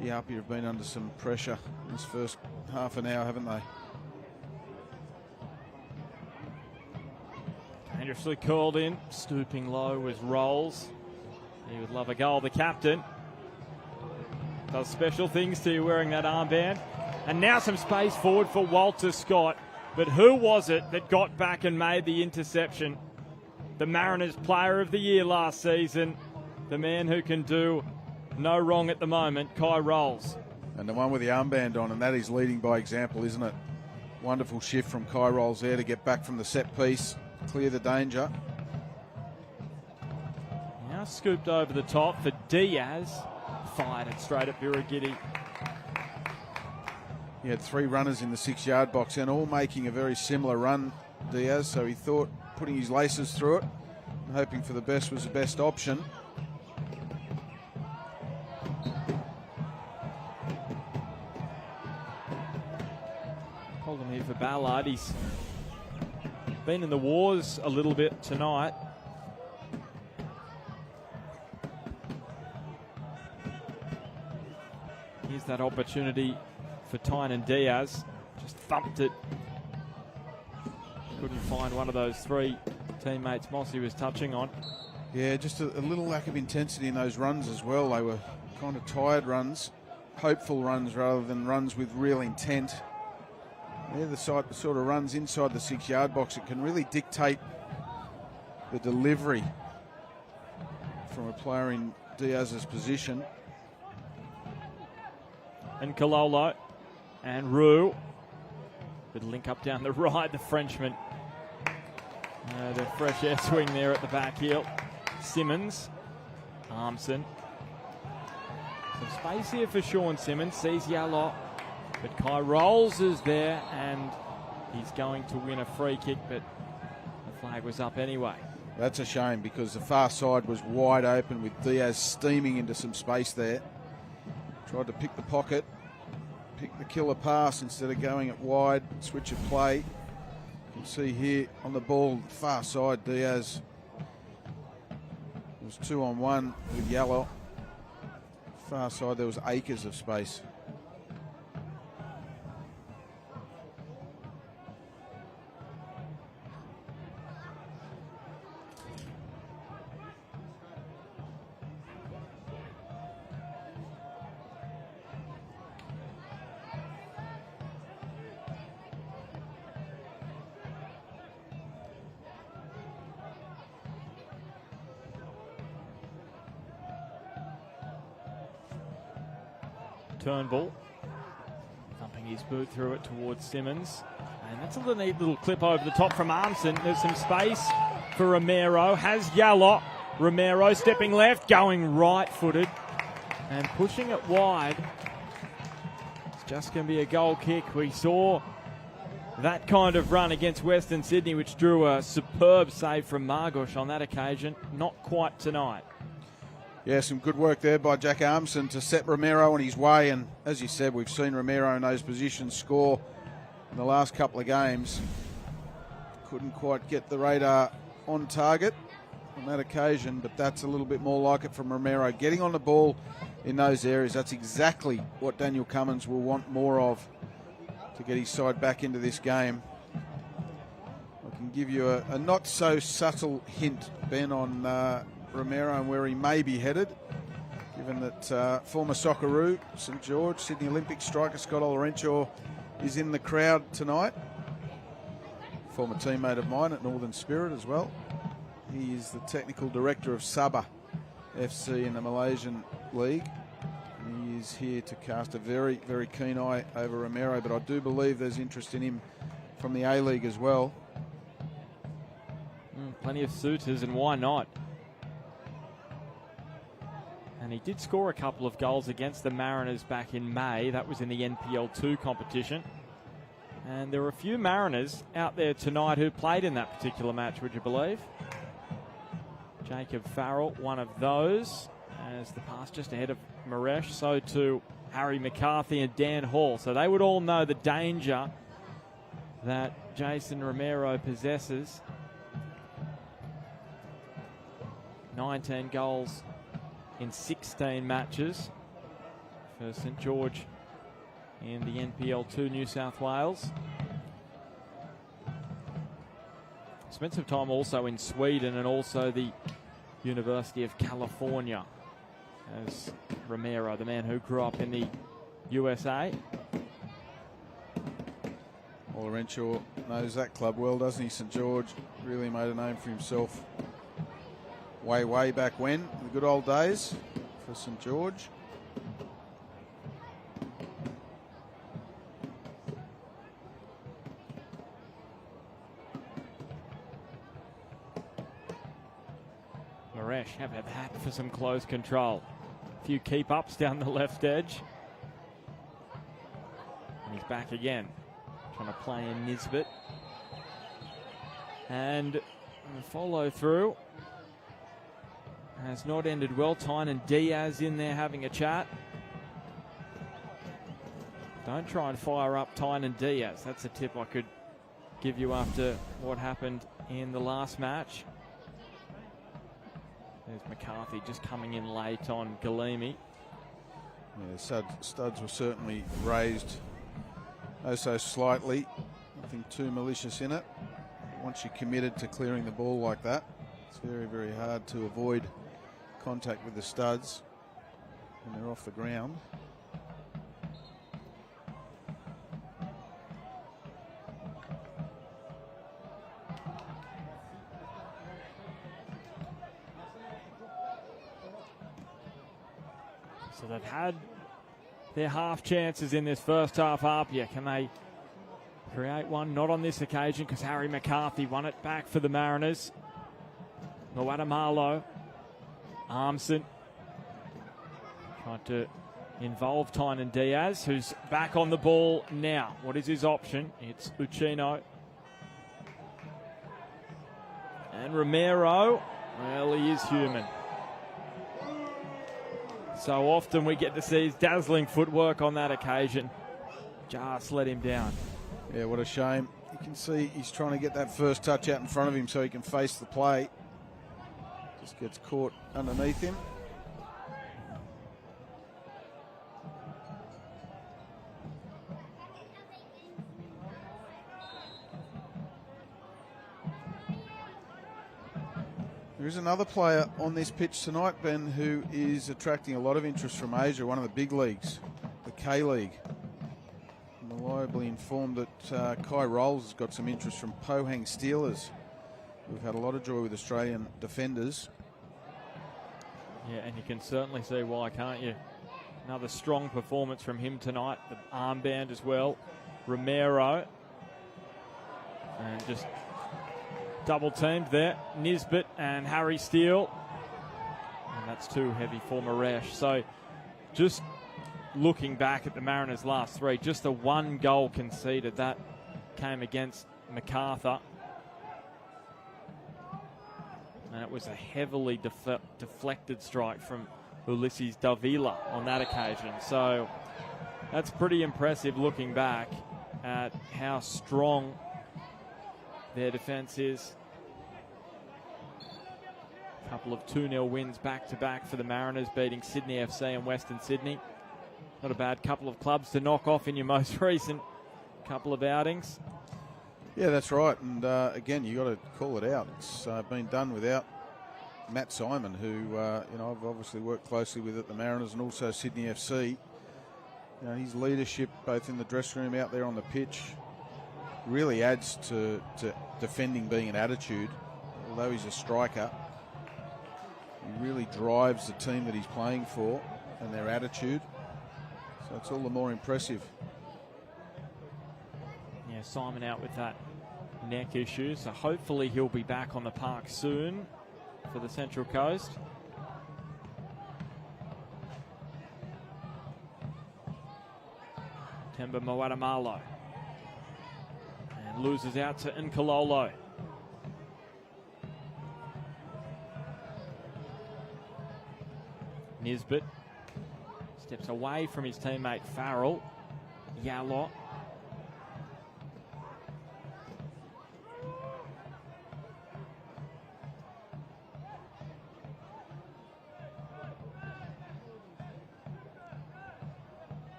Gee, APIA have been under some pressure in this first half an hour, haven't they? Dangerously curled in, stooping low was Rolls. He would love a goal. The captain does special things to you wearing that armband. And now some space forward for Walter Scott. But who was it that got back and made the interception? The Mariners Player of the Year last season. The man who can do no wrong at the moment, Kai Rolls. And the one with the armband on, and that is leading by example, isn't it? Wonderful shift from Kai Rolls there to get back from the set piece, clear the danger. Now scooped over the top for Diaz. Fired it straight at Birigidi. He had 3 runners in the 6-yard box and all making a very similar run, Diaz, so he thought putting his laces through it and hoping for the best was the best option. Hold him here for Ballard. He's been in the wars a little bit tonight. Here's that opportunity for Tynan Diaz. Just thumped it. Couldn't find one of those 3 teammates Mossy was touching on. Yeah, just a little lack of intensity in those runs as well. They were kind of tired runs, hopeful runs rather than runs with real intent. They're the sort of runs inside the 6-yard box. It can really dictate the delivery from a player in Diaz's position. And Kololo and Roux. Good link up down the right, the Frenchman. The fresh air swing there at the back heel. Simmons, Armson. Some space here for Sean Simmons, sees yellow, but Kai Rolls is there and he's going to win a free kick, but the flag was up anyway. That's a shame because the far side was wide open with Diaz steaming into some space there. Tried to pick the pocket, pick the killer pass instead of going it wide, switch of play. You can see here on the ball, far side, Diaz was 2-on-1 with yellow. Far side, there was acres of space. Turnbull thumping his boot through it towards Simmons, and that's a neat little clip over the top from Armson. There's some space for Romero, has Yallo. Romero stepping left, going right-footed and pushing it wide. It's just going to be a goal kick. We saw that kind of run against Western Sydney, which drew a superb save from Margush on that occasion. Not quite tonight. Yeah, some good work there by Jack Armson to set Romero on his way. And as you said, we've seen Romero in those positions score in the last couple of games. Couldn't quite get the radar on target on that occasion, but that's a little bit more like it from Romero. Getting on the ball in those areas, that's exactly what Daniel Cummins will want more of to get his side back into this game. I can give you a not so subtle hint, Ben, on Romero and where he may be headed, given that former Socceroo, St George, Sydney Olympic striker Scott Olorenshaw is in the crowd tonight. Former teammate of mine at Northern Spirit as well. He is the technical director of Sabah FC in the Malaysian League. And he is here to cast a very, very keen eye over Romero, but I do believe there's interest in him from the A-League as well. Plenty of suitors, and why not? And he did score a couple of goals against the Mariners back in May. That was in the NPL 2 competition. And there were a few Mariners out there tonight who played in that particular match, would you believe? Jacob Farrell, one of those, as the pass just ahead of Maresh. So too Harry McCarthy and Dan Hall. So they would all know the danger that Jason Romero possesses. 19 goals in 16 matches for St George in the NPL 2 New South Wales. Spent some time also in Sweden and also the University of California as Romero, the man who grew up in the USA. Olorenshaw knows that club well, doesn't he? St George really made a name for himself way back when, the good old days for St George. Maresh have that for some close control. A few keep-ups down the left edge. And he's back again, trying to play in Nisbet. And the follow-through has not ended well. Tyne and Diaz in there having a chat. Don't try and fire up Tyne and Diaz. That's a tip I could give you after what happened in the last match. There's McCarthy just coming in late on Galimi. Yeah, studs were certainly raised oh so slightly. Nothing too malicious in it. Once you're committed to clearing the ball like that, it's very, very hard to avoid contact with the studs when they're off the ground. So they've had their half chances in this first half. APIA, can they create one, not on this occasion because Harry McCarthy won it back for the Mariners. Moatamalo, Armson tried to involve Tynan Diaz, who's back on the ball now. What is his option? It's Uchino. And Romero, well, he is human. So often we get to see his dazzling footwork on that occasion. Just let him down. Yeah, what a shame. You can see he's trying to get that first touch out in front of him so he can face the play. Just gets caught underneath him. There is another player on this pitch tonight, Ben, who is attracting a lot of interest from Asia, one of the big leagues, the K-League. I'm reliably informed that Kai Rolls has got some interest from Pohang Steelers. We've had a lot of joy with Australian defenders. Yeah, and you can certainly see why, can't you? Another strong performance from him tonight. The armband as well. Romero. And just double teamed there. Nisbet and Harry Steele. And that's too heavy for Maresh. So just looking back at the Mariners' last three, just the one goal conceded. That came against MacArthur. And it was a heavily deflected strike from Ulysses Davila on that occasion. So that's pretty impressive looking back at how strong their defence is. A couple of 2-0 wins back-to-back for the Mariners, beating Sydney FC and Western Sydney. Not a bad couple of clubs to knock off in your most recent couple of outings. Yeah, that's right. And again, you got to call it out. It's been done without Matt Simon, who I've obviously worked closely with at the Mariners and also Sydney FC. His leadership, both in the dressing room, out there on the pitch, really adds to defending being an attitude. Although he's a striker, he really drives the team that he's playing for and their attitude. So it's all the more impressive. Yeah, Simon out with that neck issue, so hopefully he'll be back on the park soon for the Central Coast. Temba Moatamalo. And loses out to Nkololo. Nisbet steps away from his teammate Farrell. Yallo.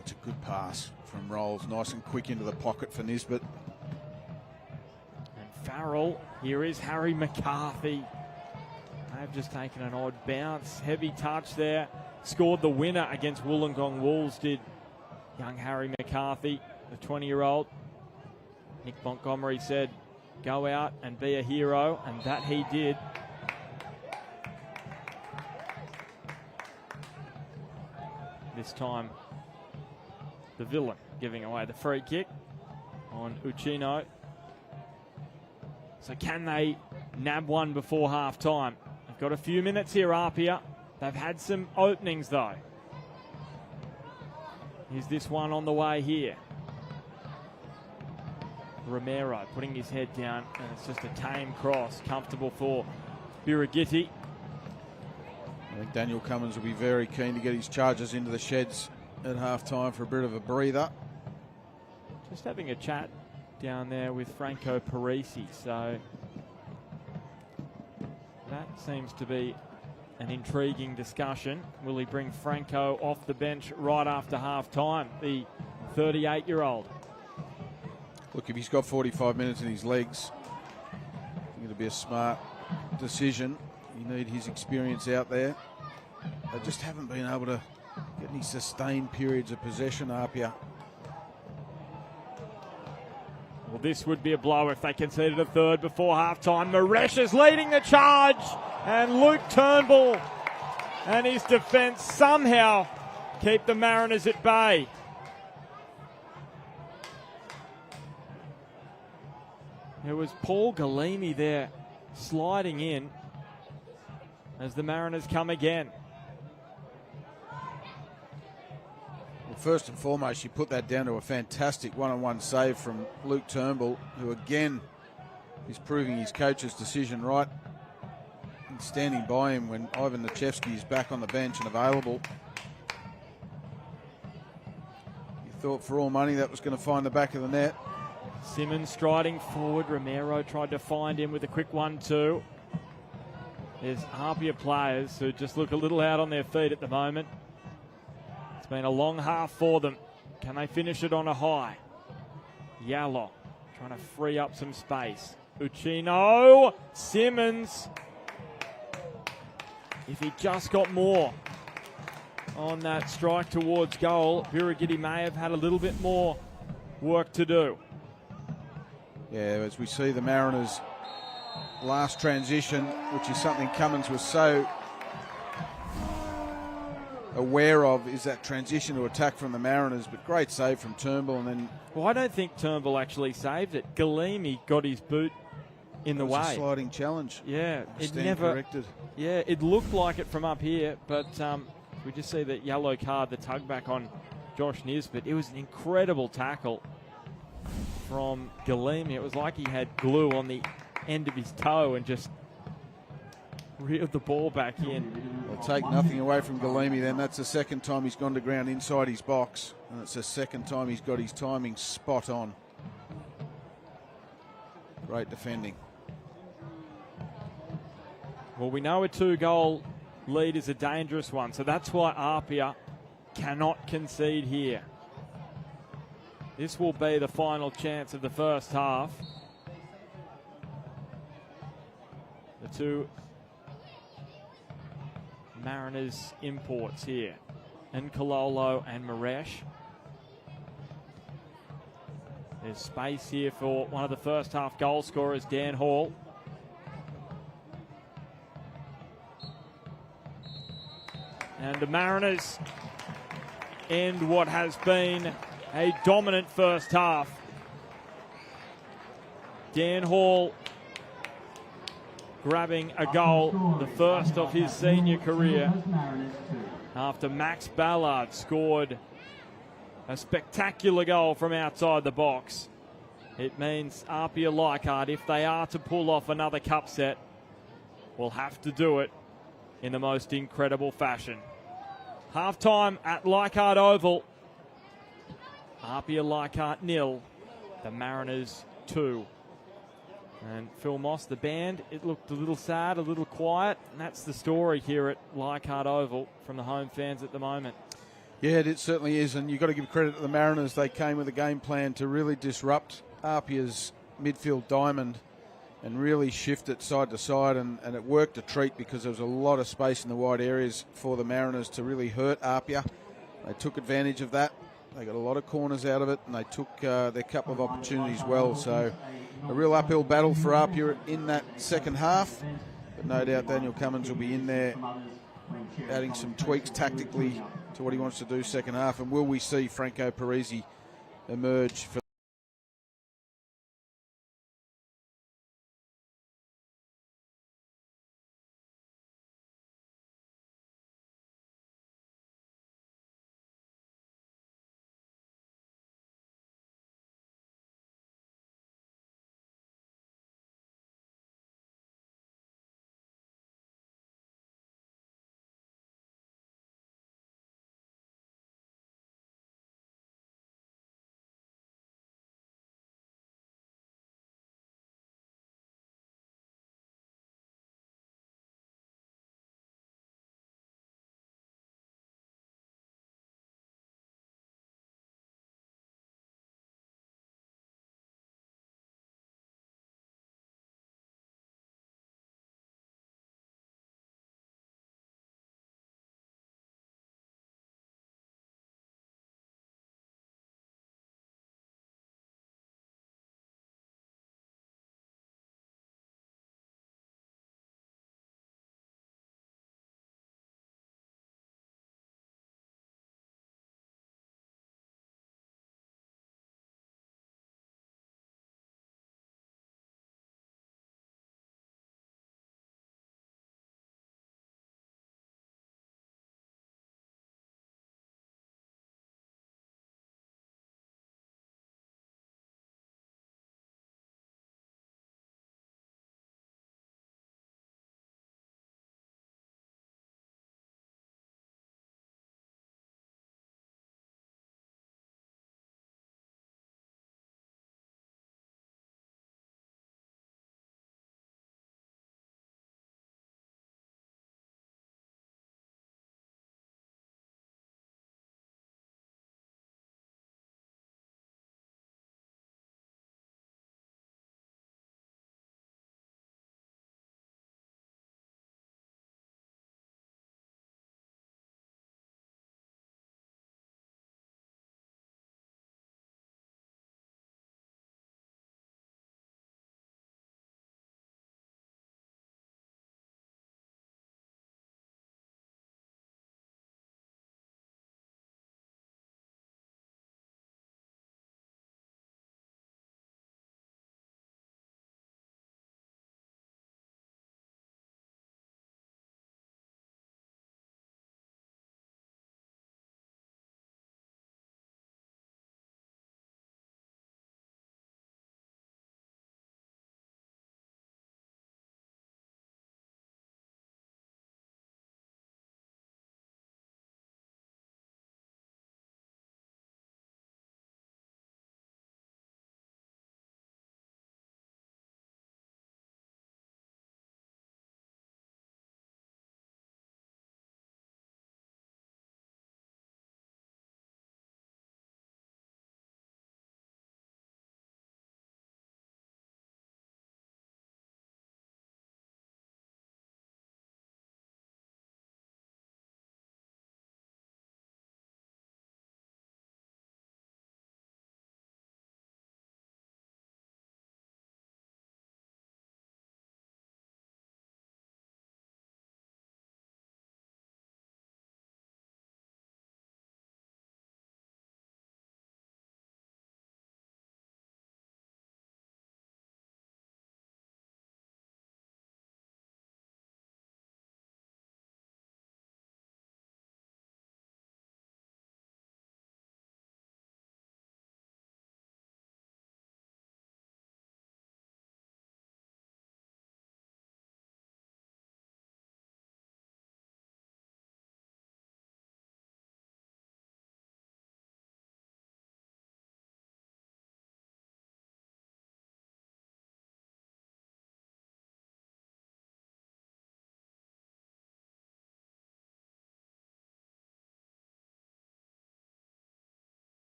It's a good pass from Rolls. Nice and quick into the pocket for Nisbet. Farrell, here is Harry McCarthy. They've just taken an odd bounce. Heavy touch there. Scored the winner against Wollongong Wolves, did young Harry McCarthy, the 20-year-old. Nick Montgomery said, go out and be a hero, and that he did. This time, the villain giving away the free kick on Uchino. So can they nab one before half-time? They've got a few minutes here, APIA. They've had some openings, though. Is this one on the way here? Romero putting his head down, and it's just a tame cross. Comfortable for Birighitti. I think Daniel Cummins will be very keen to get his Chargers into the sheds at half-time for a bit of a breather. Just having a chat down there with Franco Parisi, so that seems to be an intriguing discussion. Will he bring Franco off the bench right after half-time, the 38-year-old? Look, if he's got 45 minutes in his legs, I think it'll be a smart decision. You need his experience out there. They just haven't been able to get any sustained periods of possession, APIA. Well, this would be a blow if they conceded a third before half-time. Maresh is leading the charge, and Luke Turnbull and his defence somehow keep the Mariners at bay. It was Paul Galimi there sliding in as the Mariners come again. Well, first and foremost, you put that down to a fantastic one-on-one save from Luke Turnbull, who again is proving his coach's decision right and standing by him when Ivan Nichevsky is back on the bench and available. You thought for all money that was going to find the back of the net. Simmons striding forward. Romero tried to find him with a quick 1-2. There's APIA players who just look a little out on their feet at the moment. It's been a long half for them. Can they finish it on a high? Yallo trying to free up some space. Uchino, Simmons. If he just got more on that strike towards goal, Birigidi may have had a little bit more work to do. Yeah, as we see the Mariners' last transition, which is something Cummins was so aware of, is that transition to attack from the Mariners, but great save from Turnbull. And then, well, I don't think Turnbull actually saved it. Galimi got his boot in the way. A sliding challenge. Yeah, it Stand never. corrected. Yeah, it looked like it from up here, but we just see that yellow card, the tug back on Josh Nisbet. It was an incredible tackle from Galimi. It was like he had glue on the end of his toe and just reeled the ball back in. Well, take nothing away from Galimi then. That's the second time he's gone to ground inside his box, and it's the second time he's got his timing spot on. Great defending. Well, we know a 2-goal lead is a dangerous one, so that's why APIA cannot concede here. This will be the final chance of the first half. The two Mariners imports here, Nkololo and Maresh. There's space here for one of the first half goal scorers, Dan Hall. And the Mariners end what has been a dominant first half. Dan Hall grabbing a goal, the first of his senior career, after Max Ballard scored a spectacular goal from outside the box. It means APIA Leichhardt, if they are to pull off another cup set, will have to do it in the most incredible fashion. Half-time at Leichhardt Oval. APIA Leichhardt 0, the Mariners 2. And Phil Moss, the band, it looked a little sad, a little quiet, and that's the story here at Leichhardt Oval from the home fans at the moment. Yeah, it certainly is, and you've got to give credit to the Mariners. They came with a game plan to really disrupt APIA's midfield diamond and really shift it side to side, and it worked a treat because there was a lot of space in the wide areas for the Mariners to really hurt APIA. They took advantage of that. They got a lot of corners out of it, and they took their couple of opportunities well. So a real uphill battle for APIA in that second half, but no doubt Daniel Cummins will be in there adding some tweaks tactically to what he wants to do second half. And will we see Franco Parisi emerge for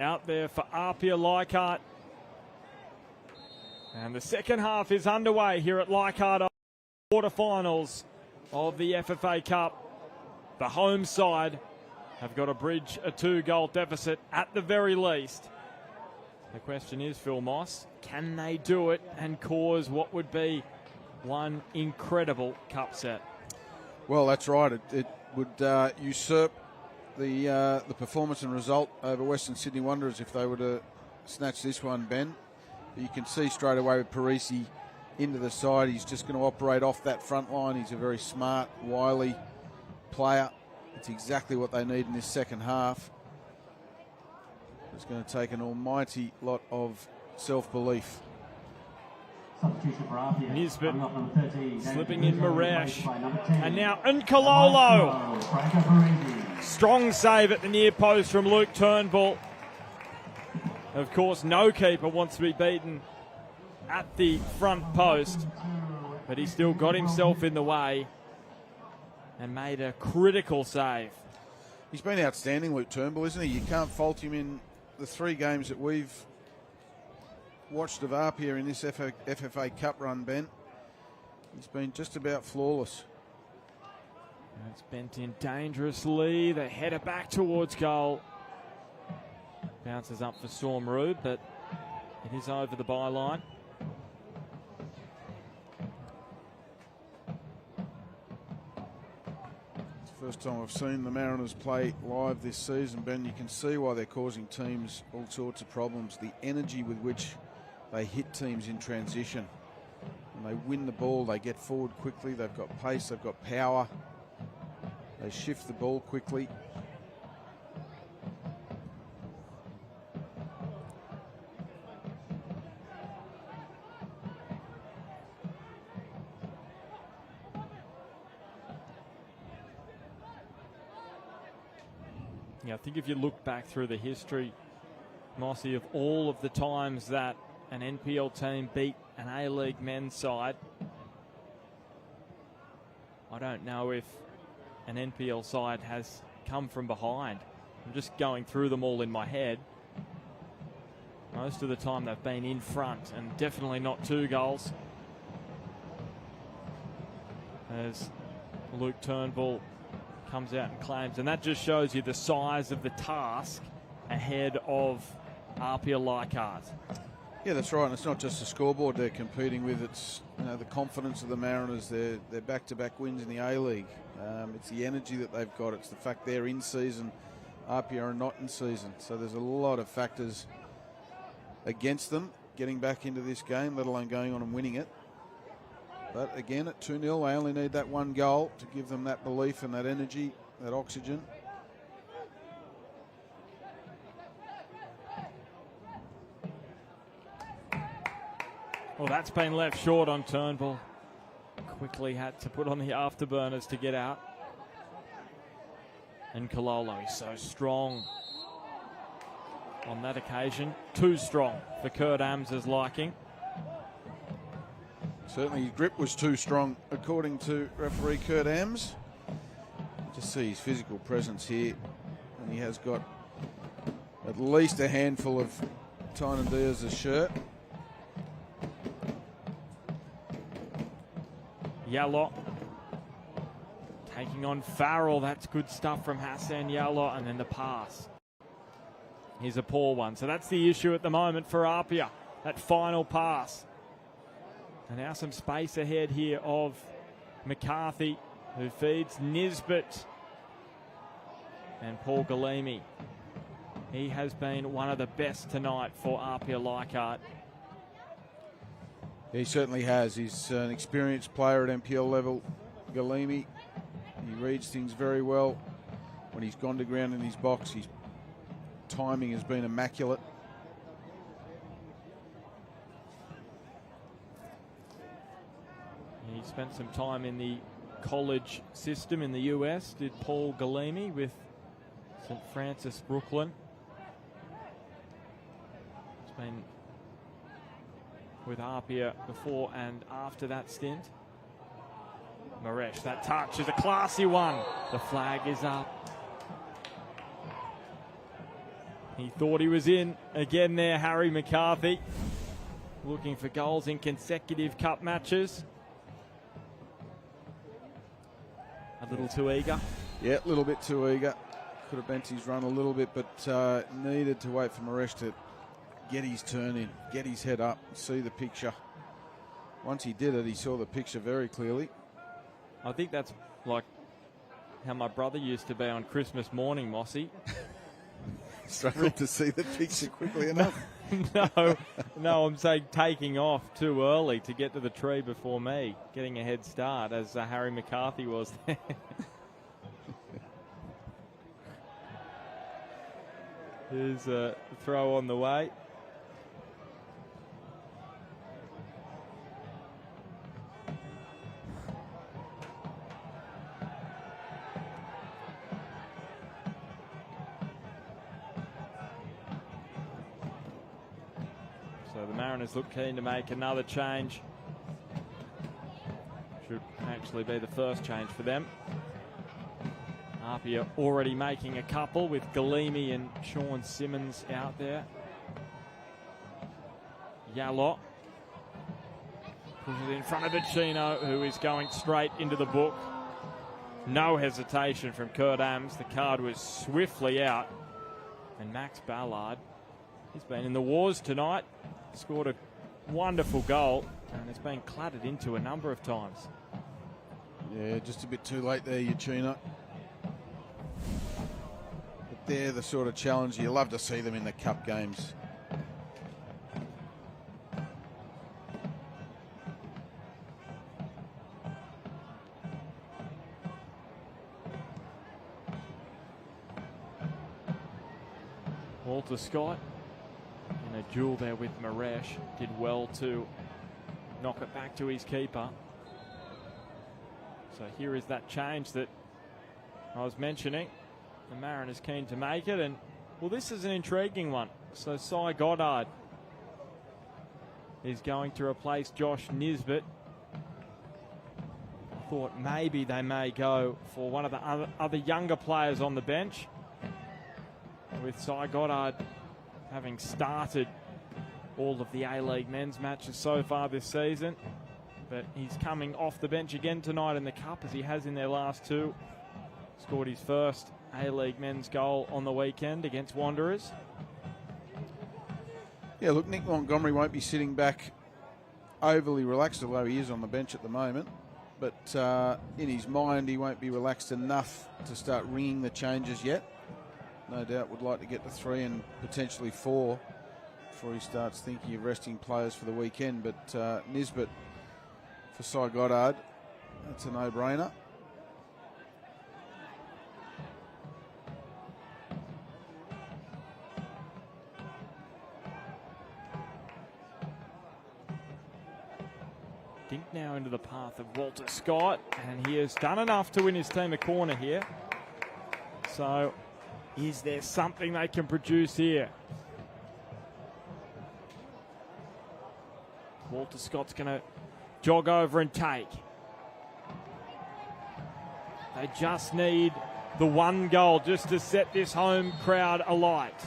out there for APIA Leichhardt. And the second half is underway here at Leichhardt, quarterfinals of the FFA Cup. The home side have got to bridge a 2-goal deficit at the very least. The question is, Phil Moss, can they do it and cause what would be one incredible cup set? Well, that's right. It would usurp the performance and result over Western Sydney Wanderers if they were to snatch this one, Ben. But you can see straight away with Parisi into the side, he's just going to operate off that front line. He's a very smart, wily player. It's exactly what they need in this second half. It's going to take an almighty lot of self-belief. Nisbet slipping in Maresh. And now Nkololo. Strong save at the near post from Luke Turnbull. Of course, no keeper wants to be beaten at the front post, but he still got himself in the way and made a critical save. He's been outstanding, Luke Turnbull, isn't he? You can't fault him in the 3 games that we've watched of APIA in this FFA Cup run, Ben. He's been just about flawless. It's bent in dangerously. The header back towards goal. Bounces up for Storm Rood, but it is over the byline. It's the first time I've seen the Mariners play live this season, Ben. You can see why they're causing teams all sorts of problems. The energy with which they hit teams in transition. When they win the ball, they get forward quickly. They've got pace, they've got power. They shift the ball quickly. Yeah, I think if you look back through the history, Mossy, of all of the times that an NPL team beat an A-League men's side, I don't know if an NPL side has come from behind. I'm just going through them all in my head. Most of the time they've been in front, and definitely not 2 goals. As Luke Turnbull comes out and claims, and that just shows you the size of the task ahead of APIA Leichhardt. Yeah, that's right. And it's not just the scoreboard they're competing with. It's the confidence of the Mariners. Their back-to-back wins in the A-League. It's the energy that they've got. It's the fact they're in season. APIA are not in season. So there's a lot of factors against them getting back into this game, let alone going on and winning it. But again, at 2-0, they only need that 1 goal to give them that belief and that energy, that oxygen. Well, that's been left short on Turnbull. Quickly had to put on the afterburners to get out. And Kololo is so strong on that occasion. Too strong for Kurt Ams's liking. Certainly his grip was too strong, according to referee Kurt Ams. Just see his physical presence here. And he has got at least a handful of Tynan Diaz's shirt. Yallo taking on Farrell. That's good stuff from Hassan Yallo. And then the pass. Here's a poor one. So that's the issue at the moment for APIA. That final pass. And now some space ahead here of McCarthy, who feeds Nisbet and Paul Galimi. He has been one of the best tonight for APIA Leichhardt. He certainly has. He's an experienced player at NPL level. Galimi, he reads things very well. When he's gone to ground in his box, his timing has been immaculate. He spent some time in the college system in the US, did Paul Galimi with St. Francis Brooklyn. He's been with APIA before and after that stint. Maresh, that touch is a classy one. The flag is up. He thought he was in again there, Harry McCarthy, looking for goals in consecutive cup matches. A little too eager. Yeah, a little bit too eager. Could have bent his run a little bit, but needed to wait for Maresh to get his turn in, get his head up, see the picture. Once he did it, he saw the picture very clearly. I think that's like how my brother used to be on Christmas morning, Mossy. Struggled to see the picture quickly enough. No, I'm saying taking off too early to get to the tree before me, getting a head start as Harry McCarthy was there. Here's a throw on the way. So the Mariners look keen to make another change. Should actually be the first change for them. APIA already making a couple with Galimi and Sean Simmons out there. Yallot pushes it in front of Achino, who is going straight into the book. No hesitation from Kurt Ams. The card was swiftly out. And Max Ballard, he's been in the wars tonight. Scored a wonderful goal and has been clattered into a number of times. Yeah, just a bit too late there, Uchino. But they're the sort of challenge you love to see them in the cup games. Walter Scott in a duel there with Maresh did well to knock it back to his keeper. So here is that change that I was mentioning. The Mariners keen to make it, and well, this is an intriguing one. So Cy Goddard is going to replace Josh Nisbet. I thought maybe they may go for one of the other younger players on the bench, with Cy Goddard having started all of the A-League men's matches so far this season. But he's coming off the bench again tonight in the Cup, as he has in their last two. Scored his first A-League men's goal on the weekend against Wanderers. Yeah, look, Nick Montgomery won't be sitting back overly relaxed, although he is on the bench at the moment. But in his mind, he won't be relaxed enough to start ringing the changes yet. No doubt would like to get to 3 and potentially 4 before he starts thinking of resting players for the weekend. But Nisbet for Cy Goddard, that's a no-brainer. Dink now into the path of Walter Scott, and he has done enough to win his team a corner here. So is there something they can produce here? Walter Scott's going to jog over and take. They just need the one goal just to set this home crowd alight.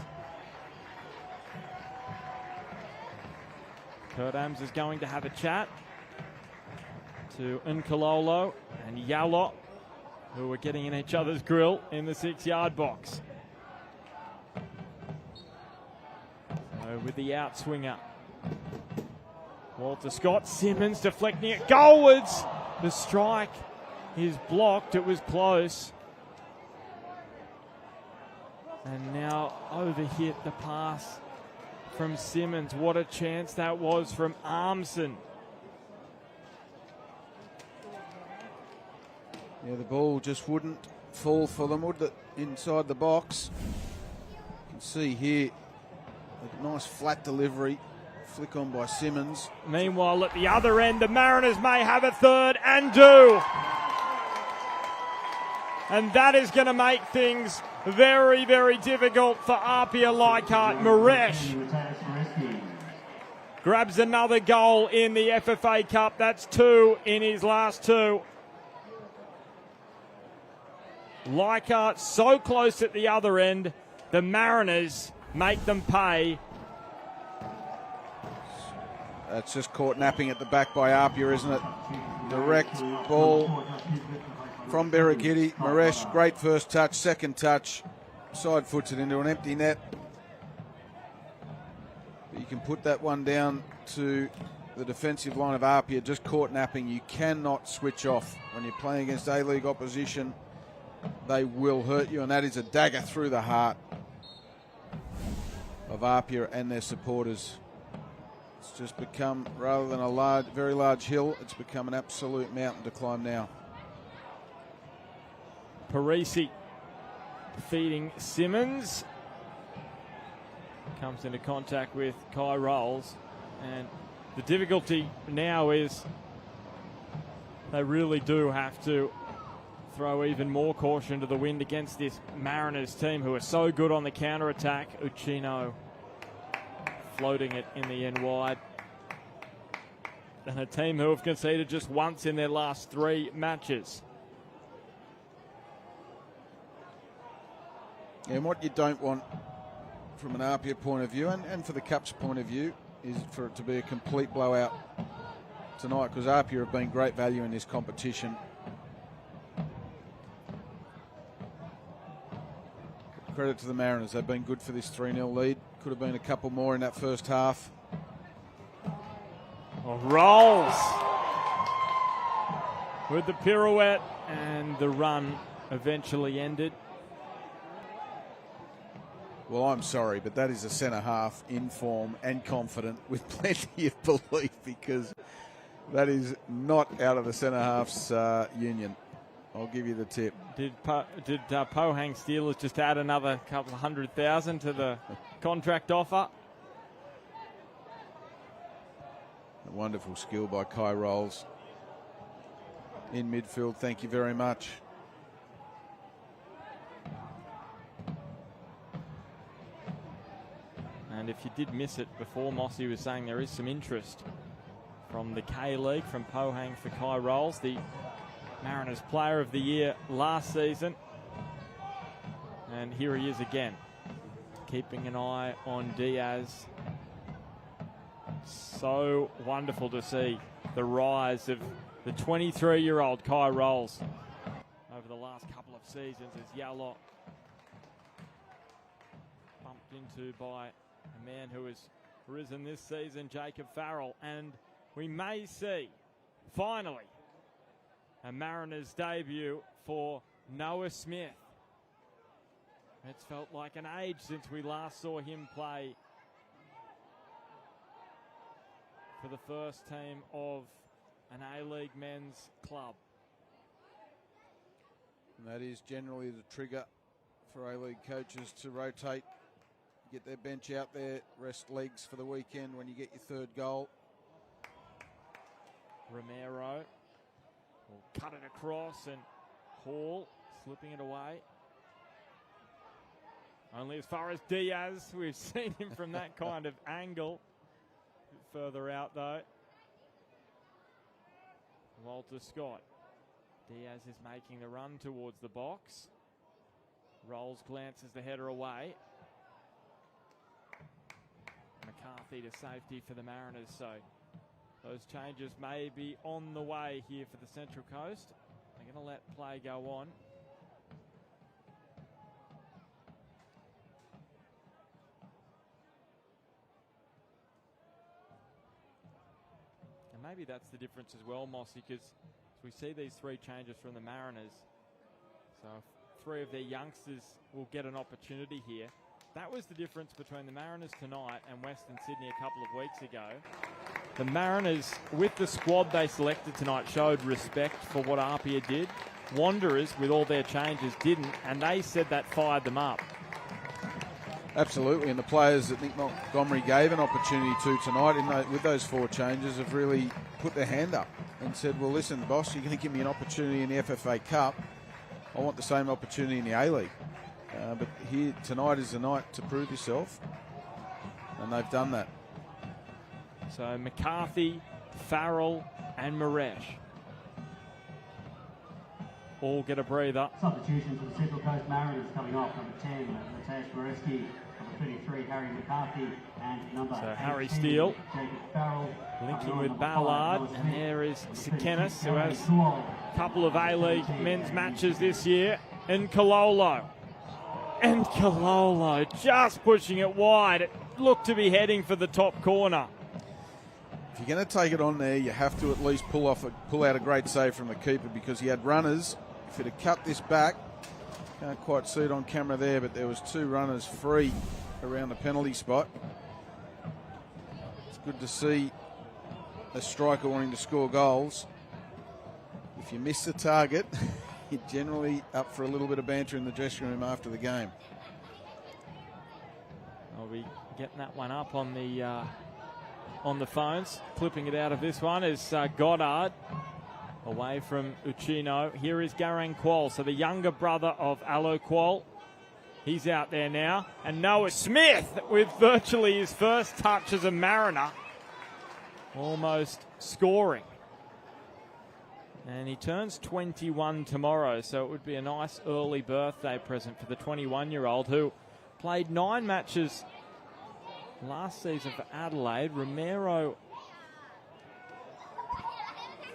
Kurt Ams is going to have a chat to Nkololo and Yallot, who are getting in each other's grill in the 6-yard box. So with the outswinger, Walter Scott, Simmons deflecting it goalwards. The strike is blocked. It was close. And now overhit the pass from Simmons. What a chance that was from Armson. Yeah, the ball just wouldn't fall for them, would it, inside the box? You can see here a nice flat delivery. Flick on by Simmons. Meanwhile, at the other end, the Mariners may have a third, and do. And that is going to make things very, very difficult for APIA Leichhardt. Maresh grabs another goal in the FFA Cup. That's 2 in his last 2. Leichhardt so close at the other end. The Mariners make them pay. That's just caught napping at the back by APIA, isn't it? Direct ball from Berigidi. Maresh, great first touch, second touch. Side foots it into an empty net. But you can put that one down to the defensive line of APIA, just caught napping. You cannot switch off when you're playing against A-League opposition. They will hurt you, and that is a dagger through the heart of APIA and their supporters. It's just become, rather than a very large hill, it's become an absolute mountain to climb now. Parisi feeding Simmons. Comes into contact with Kai Rolls. And the difficulty now is they really do have to throw even more caution to the wind against this Mariners team, who are so good on the counter-attack. Uchino floating it in the end wide. And a team who have conceded just once in their last 3 matches. And what you don't want from an APIA point of view, and for the Cup's point of view, is for it to be a complete blowout tonight, because APIA have been great value in this competition. Credit to the Mariners, they've been good for this 3-0 lead. Could have been a couple more in that first half. Rolls with the pirouette, and the run eventually ended. Well, I'm sorry, but that is a centre-half in form and confident with plenty of belief, because that is not out of the centre-half's union. I'll give you the tip. Did Pohang Steelers just add another couple of 100,000 to the contract offer? A wonderful skill by Kai Rolls in midfield. Thank you very much. And if you did miss it before, Mossy was saying there is some interest from the K-League, from Pohang for Kai Rolls, the Mariners Player of the Year last season. And here he is again, keeping an eye on Diaz. So wonderful to see the rise of the 23-year-old Kai Rolls over the last couple of seasons, as Yalok bumped into by a man who has risen this season, Jacob Farrell. And we may see, finally, a Mariners debut for Noah Smith. It's felt like an age since we last saw him play for the first team of an A-League men's club. And that is generally the trigger for A-League coaches to rotate, get their bench out there, rest legs for the weekend when you get your third goal. Romero will cut it across, and Hall slipping it away. Only as far as Diaz. We've seen him from that kind of angle. A bit further out though. Walter Scott. Diaz is making the run towards the box. Rolls, glances the header away. McCarthy to safety for the Mariners, so those changes may be on the way here for the Central Coast. They're going to let play go on. And maybe that's the difference as well, Mossy, because we see these 3 changes from the Mariners. So 3 of their youngsters will get an opportunity here. That was the difference between the Mariners tonight and Western Sydney a couple of weeks ago. The Mariners, with the squad they selected tonight, showed respect for what APIA did. Wanderers, with all their changes, didn't, and they said that fired them up. Absolutely, and the players that Nick Montgomery gave an opportunity to tonight with those 4 changes have really put their hand up and said, well, listen, boss, you're going to give me an opportunity in the FFA Cup. I want the same opportunity in the A-League. But here tonight is the night to prove yourself, and they've done that. So McCarthy, Farrell and Maresh all get a breather. Substitution for the Central Coast Mariners coming off. Number 10, Mateus Moreski. Number So Harry Steele linking with Ballard, and there is Sekenis, who has a couple of A-League men's matches this year, and Kalolo. And Kalolo just pushing it wide. It looked to be heading for the top corner. If you're going to take it on there, you have to at least pull out a great save from the keeper, because he had runners. If he'd have cut this back, can't quite see it on camera there, but there was 2 runners free around the penalty spot. It's good to see a striker wanting to score goals. If you miss the target, you're generally up for a little bit of banter in the dressing room after the game. I'll be getting that one up on the phones. Clipping it out of this one is Goddard away from Uchino. Here is Garang Kuol, so the younger brother of Alo Kuol. He's out there now. And Noah Smith with virtually his first touch as a Mariner. Almost scoring. And he turns 21 tomorrow, so it would be a nice early birthday present for the 21-year-old who played 9 matches last season for Adelaide. Romero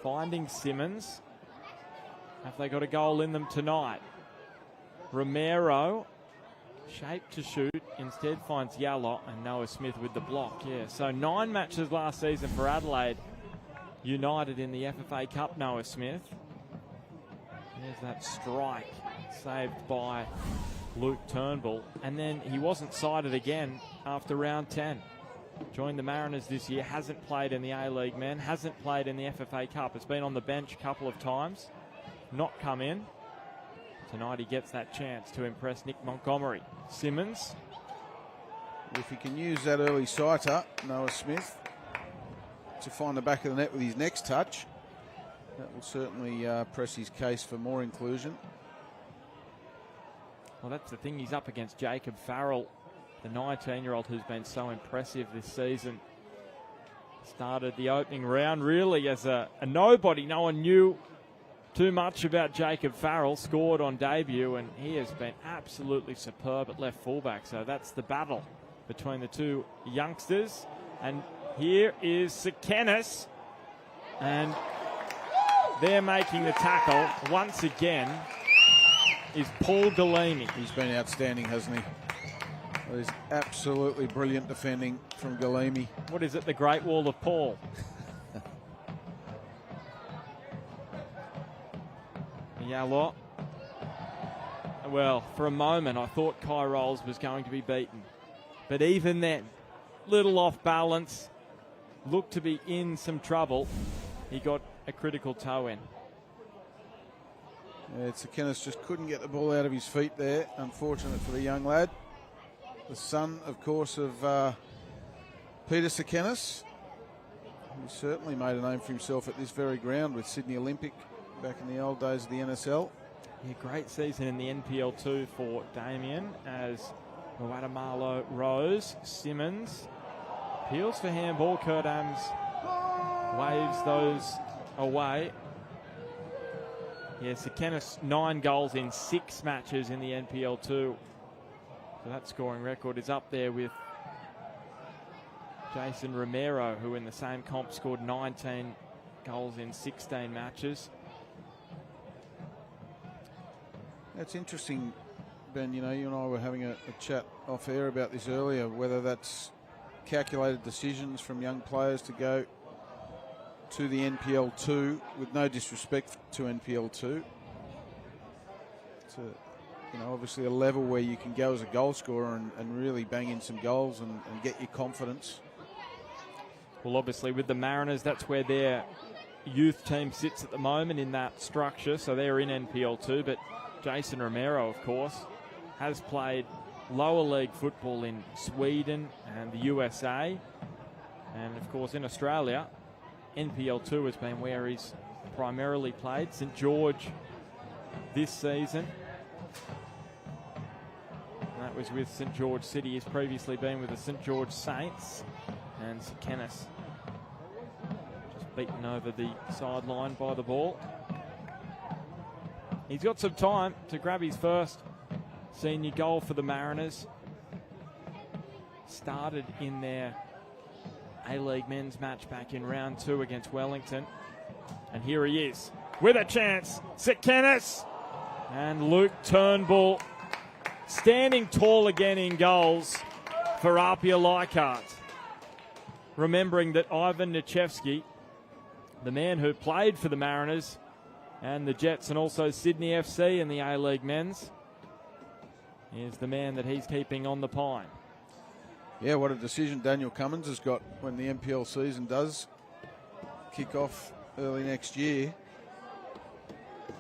finding Simmons. Have they got a goal in them tonight? Romero, shaped to shoot, instead finds Yallop, and Noah Smith with the block. Yeah, so 9 matches last season for Adelaide United in the FFA Cup, Noah Smith. There's that strike saved by Luke Turnbull. And then he wasn't cited again after round 10. Joined the Mariners this year, hasn't played in the A-League men, hasn't played in the FFA Cup. It's been on the bench a couple of times, not come in. Tonight he gets that chance to impress Nick Montgomery. Simmons. If he can use that early sighter, Noah Smith, to find the back of the net with his next touch, that will certainly press his case for more inclusion. Well, that's the thing. He's up against Jacob Farrell, the 19-year-old who's been so impressive this season. Started the opening round really as a nobody. No one knew too much about Jacob Farrell. Scored on debut, and he has been absolutely superb at left fullback. So that's the battle between the two youngsters. And here is Sekenis, and they're making the tackle once again is Paul Galimi. He's been outstanding, hasn't he? That is absolutely brilliant defending from Galimi. What is it, the Great Wall of Paul? Yallop. Well, for a moment I thought Kai Rolls was going to be beaten, but even then, little off balance, looked to be in some trouble. He got a critical toe in. Yeah, Sekenis just couldn't get the ball out of his feet there. Unfortunate for the young lad. The son, of course, of Peter Sekenis, who certainly made a name for himself at this very ground with Sydney Olympic back in the old days of the NSL. Yeah, great season in the NPL2 for Damien as Guatemala Rose. Simmons peels for handball. Kurt Ams waves those away. Yeah, Sekenis 9 goals in 6 matches in the NPL2. So that scoring record is up there with Jason Romero, who in the same comp scored 19 goals in 16 matches. That's interesting, Ben. You know, you and I were having a chat off air about this earlier, whether that's calculated decisions from young players to go to the NPL2, with no disrespect to NPL2. It's obviously a level where you can go as a goal scorer and really bang in some goals and get your confidence. Well, obviously with the Mariners, that's where their youth team sits at the moment in that structure, so they're in NPL2, but Jason Romero, of course, has played lower league football in Sweden and the USA, and of course in Australia. NPL2 has been where he's primarily played. St George this season. And that was with St George City. He's previously been with the St George Saints. And Sekenis just beaten over the sideline by the ball. He's got some time to grab his first senior goal for the Mariners. started in their A-League men's match back in round 2 against Wellington. And here he is with a chance. Sekenis and Luke Turnbull standing tall again in goals for APIA Leichhardt. Remembering that Ivan Nichevsky, the man who played for the Mariners and the Jets and also Sydney FC in the A-League men's, is the man that he's keeping on the pine. Yeah, what a decision Daniel Cummins has got when the NPL season does kick off early next year.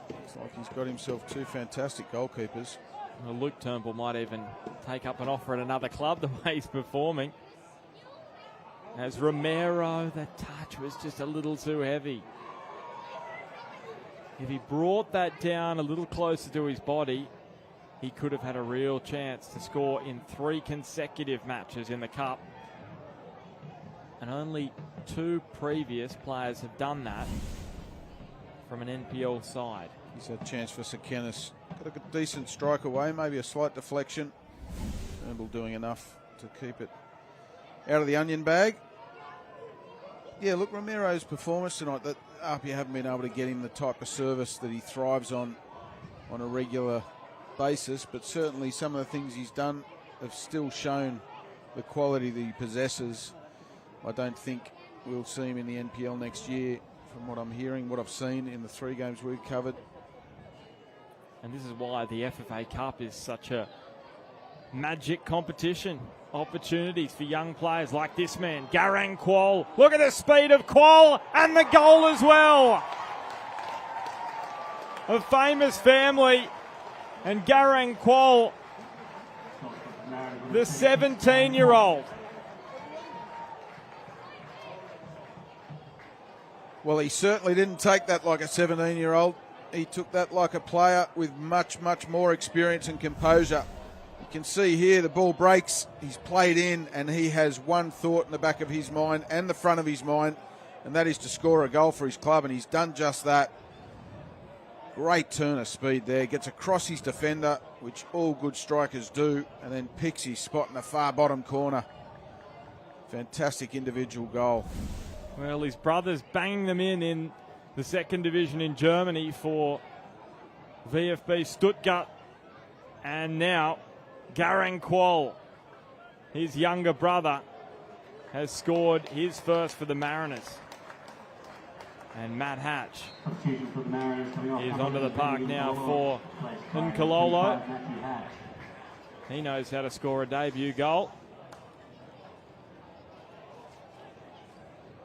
Looks like he's got himself 2 fantastic goalkeepers. Well, Luke Turnbull might even take up an offer at another club the way he's performing. As Romero, the touch was just a little too heavy. If he brought that down a little closer to his body, he could have had a real chance to score in 3 consecutive matches in the Cup. And only 2 previous players have done that from an NPL side. He's a chance for Sekenis. Got a decent strike away, maybe a slight deflection. Turnbull doing enough to keep it out of the onion bag. Yeah, look, Romero's performance tonight, that APIA haven't been able to get him the type of service that he thrives on a regular basis, but certainly some of the things he's done have still shown the quality that he possesses. I don't think we'll see him in the NPL next year from what I'm hearing, what I've seen in the 3 games we've covered. And this is why the FFA Cup is such a magic competition. Opportunities for young players like this man, Garang Kuol. Look at the speed of Kuol and the goal as well. A famous family, and Garang Kuol, the 17-year-old. Well, he certainly didn't take that like a 17-year-old. He took that like a player with much, much more experience and composure. You can see here the ball breaks, he's played in, and he has one thought in the back of his mind and the front of his mind, and that is to score a goal for his club, and he's done just that. Great turn of speed there, gets across his defender, which all good strikers do, and then picks his spot in the far bottom corner. Fantastic individual goal. Well, his brother's banging them in the 2nd division in Germany for VfB Stuttgart, and now Garang Kuol, his younger brother, has scored his first for the Mariners. And Matt Hatch is onto the park now for Nkololo. He knows how to score a debut goal.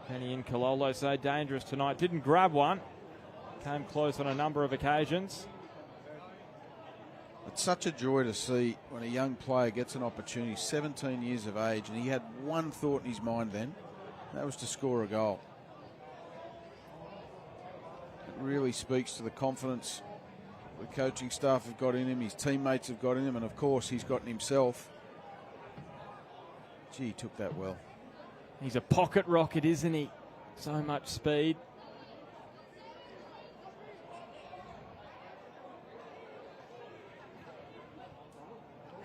Penny Nkololo so dangerous tonight. Didn't grab one. Came close on a number of occasions. It's such a joy to see when a young player gets an opportunity, 17 years of age, and he had one thought in his mind then, and that was to score a goal. It really speaks to the confidence the coaching staff have got in him, his teammates have got in him, and of course he's got in himself. Gee, he took that well. He's a pocket rocket, isn't he? So much speed.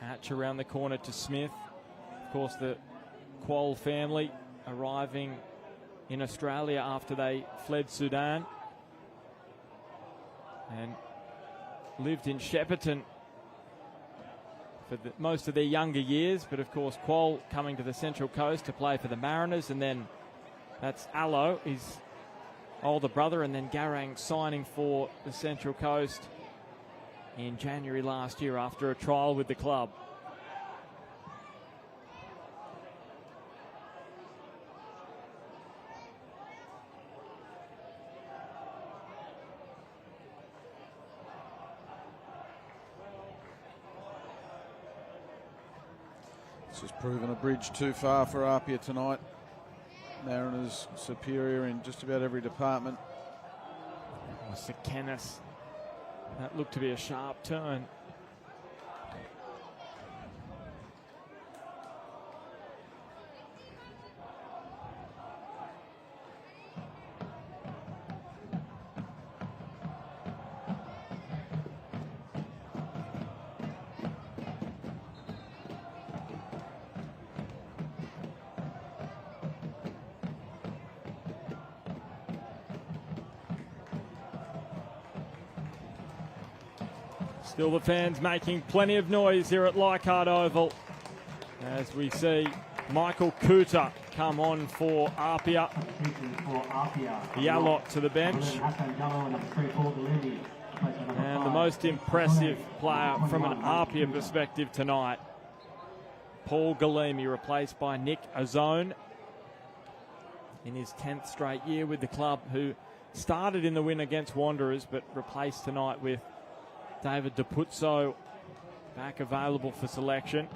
Hatch around the corner to Smith. Of course, the Kuol family arriving in Australia after they fled Sudan and lived in Shepparton for most of their younger years. But of course, Kuol coming to the Central Coast to play for the Mariners, and then that's Alo, his older brother, and then Garang signing for the Central Coast in January last year after a trial with the club. This has proven a bridge too far for APIA tonight. Mariners superior in just about every department. Oh, Sekenis. That looked to be a sharp turn. Still the fans making plenty of noise here at Leichhardt Oval as we see Michael Cooter come on for APIA. Yallot to the bench. And the most impressive player from an APIA perspective tonight, Paul Galimi, replaced by Nick Ozone in his 10th straight year with the club, who started in the win against Wanderers but replaced tonight with David DePuzzo back available for selection.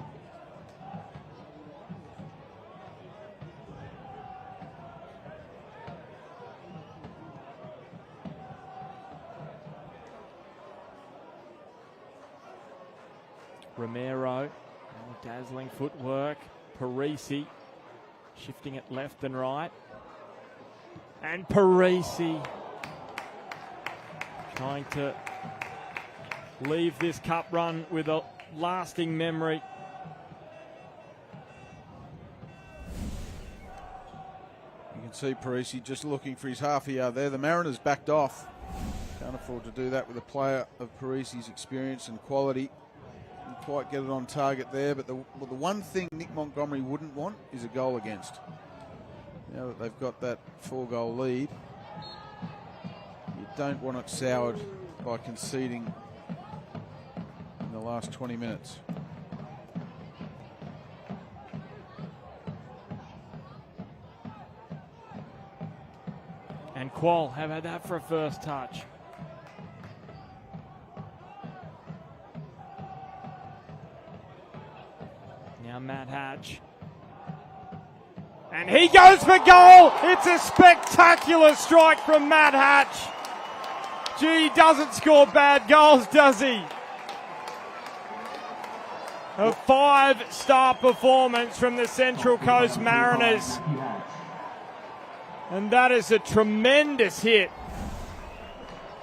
Romero, dazzling footwork. Parisi shifting it left and right. And Parisi trying to leave this cup run with a lasting memory. You can see Parisi just looking for his half a yard there. The Mariners backed off. Can't afford to do that with a player of Parisi's experience and quality. Didn't quite get it on target there, but the one thing Nick Montgomery wouldn't want is a goal against. Now that they've got that 4-goal lead, you don't want it soured by conceding in the last 20 minutes. And Qual, how about that for a first touch? Now Matt Hatch. And he goes for goal! It's a spectacular strike from Matt Hatch. Gee, he doesn't score bad goals, does he? A 5-star performance from the Central Coast Mariners. And that is a tremendous hit.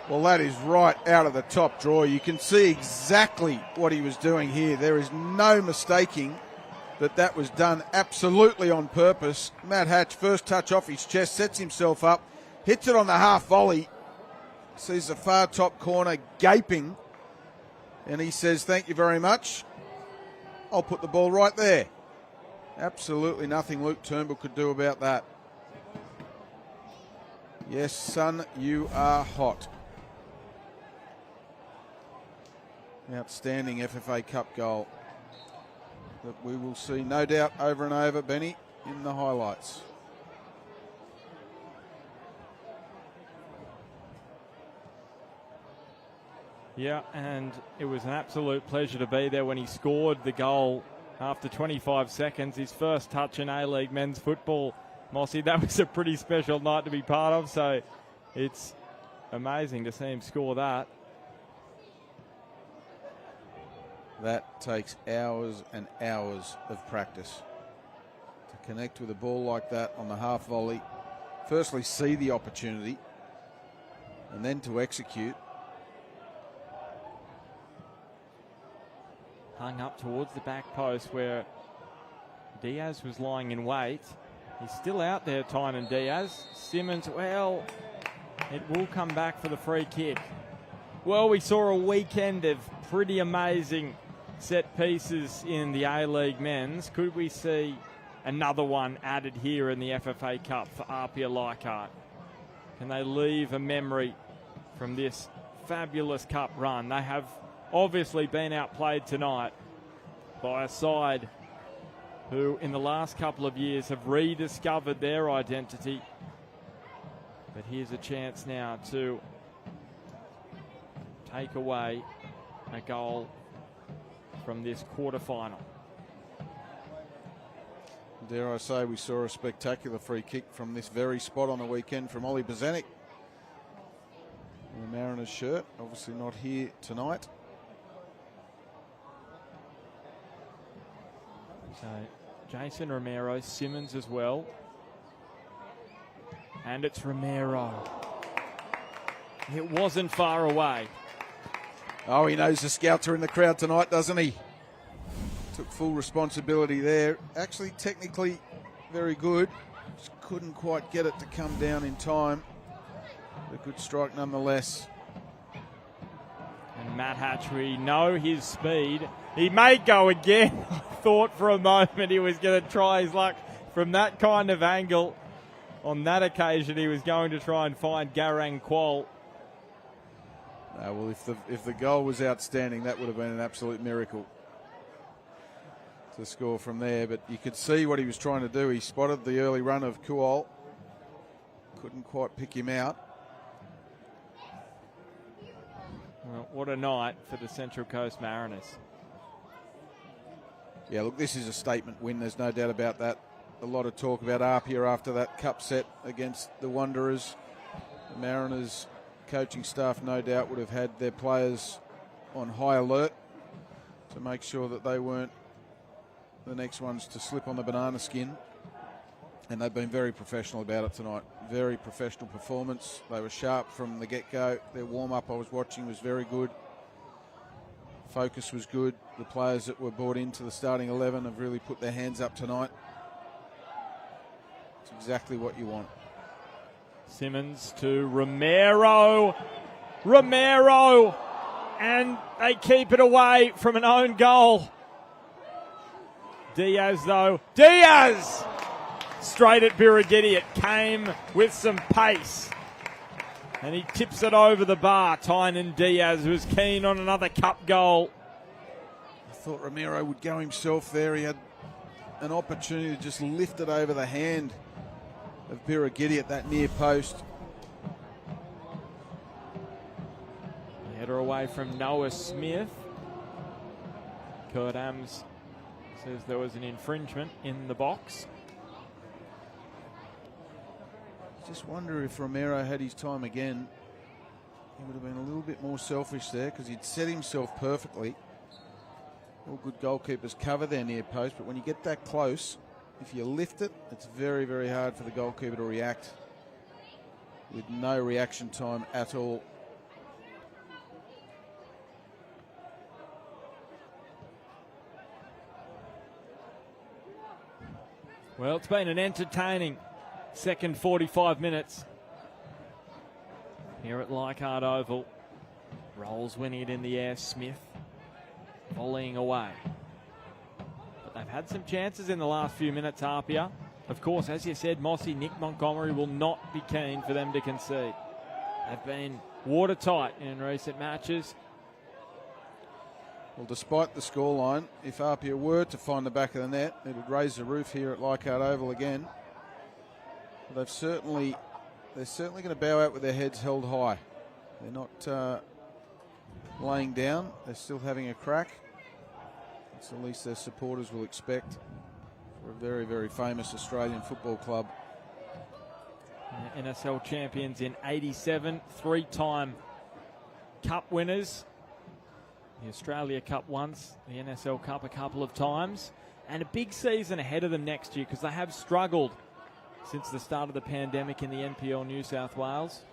Well, that is right out of the top drawer. You can see exactly what he was doing here. There is no mistaking that was done absolutely on purpose. Matt Hatch, first touch off his chest, sets himself up, hits it on the half volley, sees the far top corner gaping, and he says, "Thank you very much. I'll put the ball right there." Absolutely nothing Luke Turnbull could do about that. Yes, son, you are hot. Outstanding FFA Cup goal that we will see, no doubt, over and over, Benny, in the highlights. Yeah, and it was an absolute pleasure to be there when he scored the goal after 25 seconds. His first touch in A-League men's football, Mossy. That was a pretty special night to be part of, so it's amazing to see him score that. That takes hours and hours of practice. To connect with a ball like that on the half volley, firstly see the opportunity, and then to execute. Hung up towards the back post where Diaz was lying in wait. He's still out there, Tynan Diaz. Simmons, well, it will come back for the free kick. Well, we saw a weekend of pretty amazing set pieces in the A-League men's. Could we see another one added here in the FFA Cup for APIA Leichhardt? Can they leave a memory from this fabulous cup run? They have obviously been outplayed tonight by a side who in the last couple of years have rediscovered their identity. But here's a chance now to take away a goal from this quarterfinal. Dare I say, we saw a spectacular free kick from this very spot on the weekend from Ollie Bozanic. The Mariners shirt, obviously not here tonight. So Jason Romero, Simmons as well. And it's Romero. It wasn't far away. Oh, he knows the scouts are in the crowd tonight, doesn't he? Took full responsibility there. Actually, technically, very good. Just couldn't quite get it to come down in time. A good strike nonetheless. And Matt Hatch, we know his speed. He may go again. I thought for a moment he was going to try his luck from that kind of angle. On that occasion, he was going to try and find Garang Kuol. Well, if the goal was outstanding, that would have been an absolute miracle to score from there. But you could see what he was trying to do. He spotted the early run of Kuol. Couldn't quite pick him out. Well, what a night for the Central Coast Mariners. Yeah, look, this is a statement win. There's no doubt about that. A lot of talk about APIA after that cup set against the Wanderers. The Mariners coaching staff no doubt would have had their players on high alert to make sure that they weren't the next ones to slip on the banana skin. And they've been very professional about it tonight. Very professional performance. They were sharp from the get-go. Their warm-up I was watching was very good. Focus was good. The players that were brought into the starting 11 have really put their hands up tonight. It's exactly what you want. Simmons to Romero. Romero! And they keep it away from an own goal. Diaz, though. Diaz! Straight at Birigidi. It came with some pace. And he tips it over the bar. Tynan Diaz was keen on another cup goal. I thought Romero would go himself there. He had an opportunity to just lift it over the hand of Birigidi at that near post. Header away from Noah Smith. Kurt Ams says there was an infringement in the box. Just wonder if Romero had his time again, he would have been a little bit more selfish there because he'd set himself perfectly. All good goalkeepers cover their near post, but when you get that close, if you lift it, it's very, very hard for the goalkeeper to react with no reaction time at all. Well, it's been an entertaining second 45 minutes here at Leichhardt Oval. Rolls winning it in the air. Smith volleying away. But they've had some chances in the last few minutes, APIA. Of course, as you said, Mossy, Nick Montgomery will not be keen for them to concede. They've been watertight in recent matches. Well, despite the scoreline, if APIA were to find the back of the net, it would raise the roof here at Leichhardt Oval again. They're certainly going to bow out with their heads held high. They're not laying down. They're still having a crack. That's at least their supporters will expect for a very, very famous Australian football club. NSL champions in 87, three-time cup winners. The Australia Cup once, the NSL Cup a couple of times, and a big season ahead of them next year because they have struggled since the start of the pandemic in the NPL New South Wales.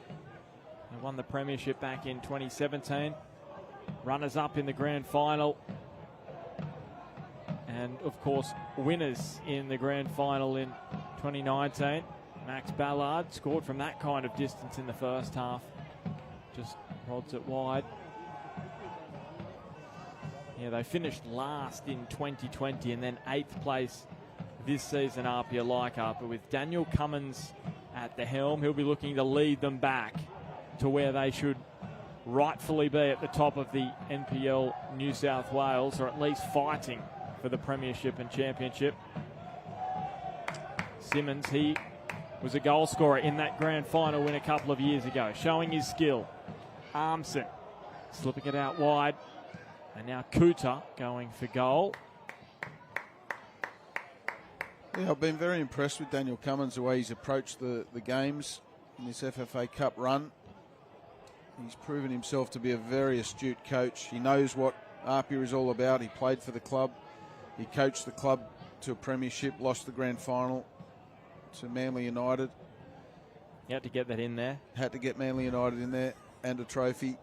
They won the premiership back in 2017, runners-up in the grand final, and of course winners in the grand final in 2019. Max Ballard scored from that kind of distance in the first half, just rods it wide. Yeah, they finished last in 2020 and then 8th place this season, APIA Leichhardt. But with Daniel Cummins at the helm, he'll be looking to lead them back to where they should rightfully be at the top of the NPL New South Wales, or at least fighting for the premiership and championship. Simmons, he was a goal scorer in that grand final win a couple of years ago, showing his skill. Armson slipping it out wide. And now Kuta going for goal. Yeah, I've been very impressed with Daniel Cummins, the way he's approached the games in this FFA Cup run. He's proven himself to be a very astute coach. He knows what APIA is all about. He played for the club. He coached the club to a premiership, lost the grand final to Manly United. You had to get that in there. Had to get Manly United in there and a trophy.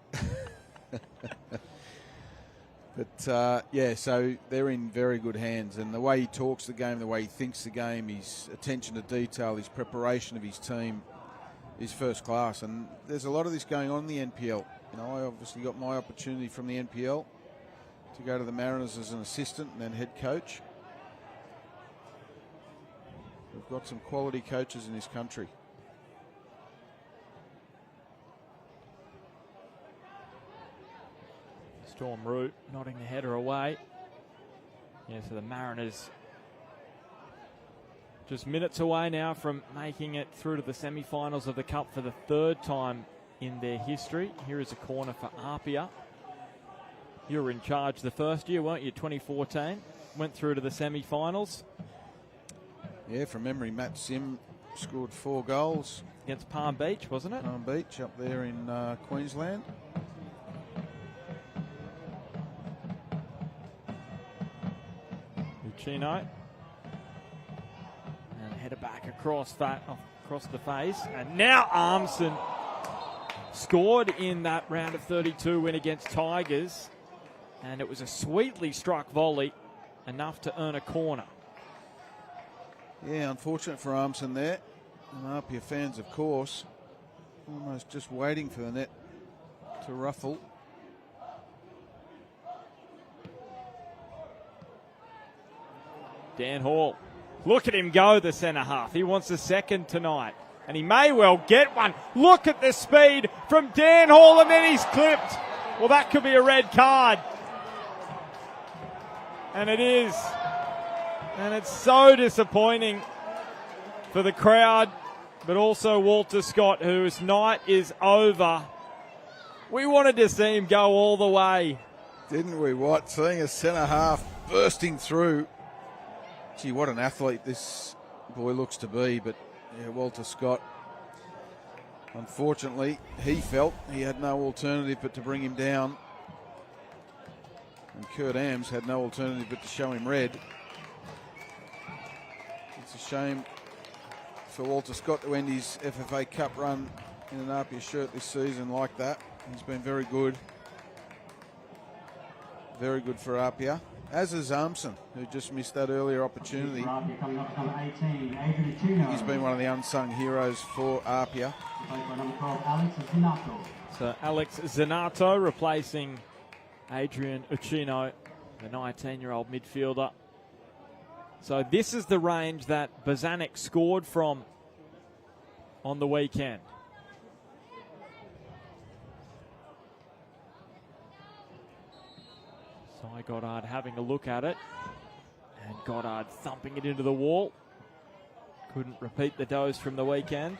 But, yeah, so they're in very good hands. And the way he talks the game, the way he thinks the game, his attention to detail, his preparation of his team, is first class, and there's a lot of this going on in the NPL. You know, I obviously got my opportunity from the NPL to go to the Mariners as an assistant and then head coach. We've got some quality coaches in this country. Storm Root nodding the header away. Yeah, so the Mariners just minutes away now from making it through to the semi-finals of the Cup for the third time in their history. Here is a corner for APIA. You were in charge the first year, weren't you? 2014. Went through to the semi-finals. Yeah, from memory, Matt Sim scored 4 goals. Against Palm Beach, wasn't it? Palm Beach up there in Queensland. Uchino. And header back across the face. And now Armson scored in that round of 32 win against Tigers. And it was a sweetly struck volley, enough to earn a corner. Yeah, unfortunate for Armson there. And APIA fans, of course, almost just waiting for the net to ruffle. Dan Hall. Look at him go, the centre half. He wants a second tonight. And he may well get one. Look at the speed from Dan Hall, and then he's clipped. Well, that could be a red card. And it is. And it's so disappointing for the crowd, but also Walter Scott, whose night is over. We wanted to see him go all the way. Didn't we, Watt? Seeing a centre half bursting through. Gee, what an athlete this boy looks to be. But yeah, Walter Scott, unfortunately, he felt he had no alternative but to bring him down. And Kurt Ams had no alternative but to show him red. It's a shame for Walter Scott to end his FFA Cup run in an APIA shirt this season like that. He's been very good. Very good for APIA. As is Armson, who just missed that earlier opportunity. He's been one of the unsung heroes for APIA. So Alex Zanato replacing Adrian Uchino, the 19-year-old midfielder. So this is the range that Bozanic scored from on the weekend. Cy Goddard having a look at it. And Goddard thumping it into the wall. Couldn't repeat the dose from the weekend.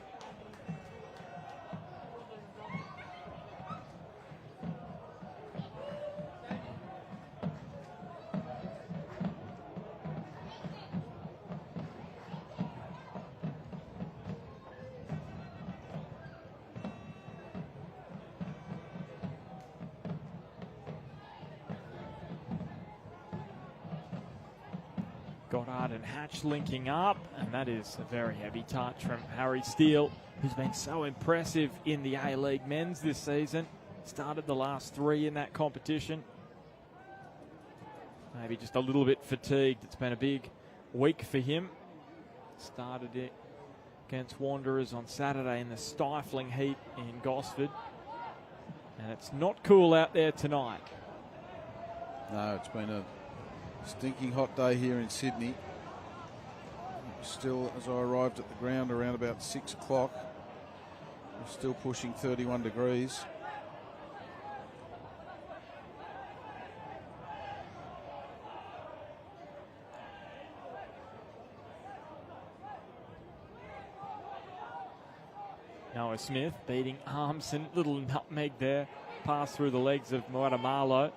Goddard and Hatch linking up, and that is a very heavy touch from Harry Steele, who's been so impressive in the A-League men's this season. Started the last 3 in that competition. Maybe just a little bit fatigued. It's been a big week for him. Started it against Wanderers on Saturday in the stifling heat in Gosford. And it's not cool out there tonight. No, it's been a stinking hot day here in Sydney. Still, as I arrived at the ground around about 6 o'clock, we're still pushing 31 degrees. Noah Smith beating Armson. Little nutmeg there. Pass through the legs of Muadamalo.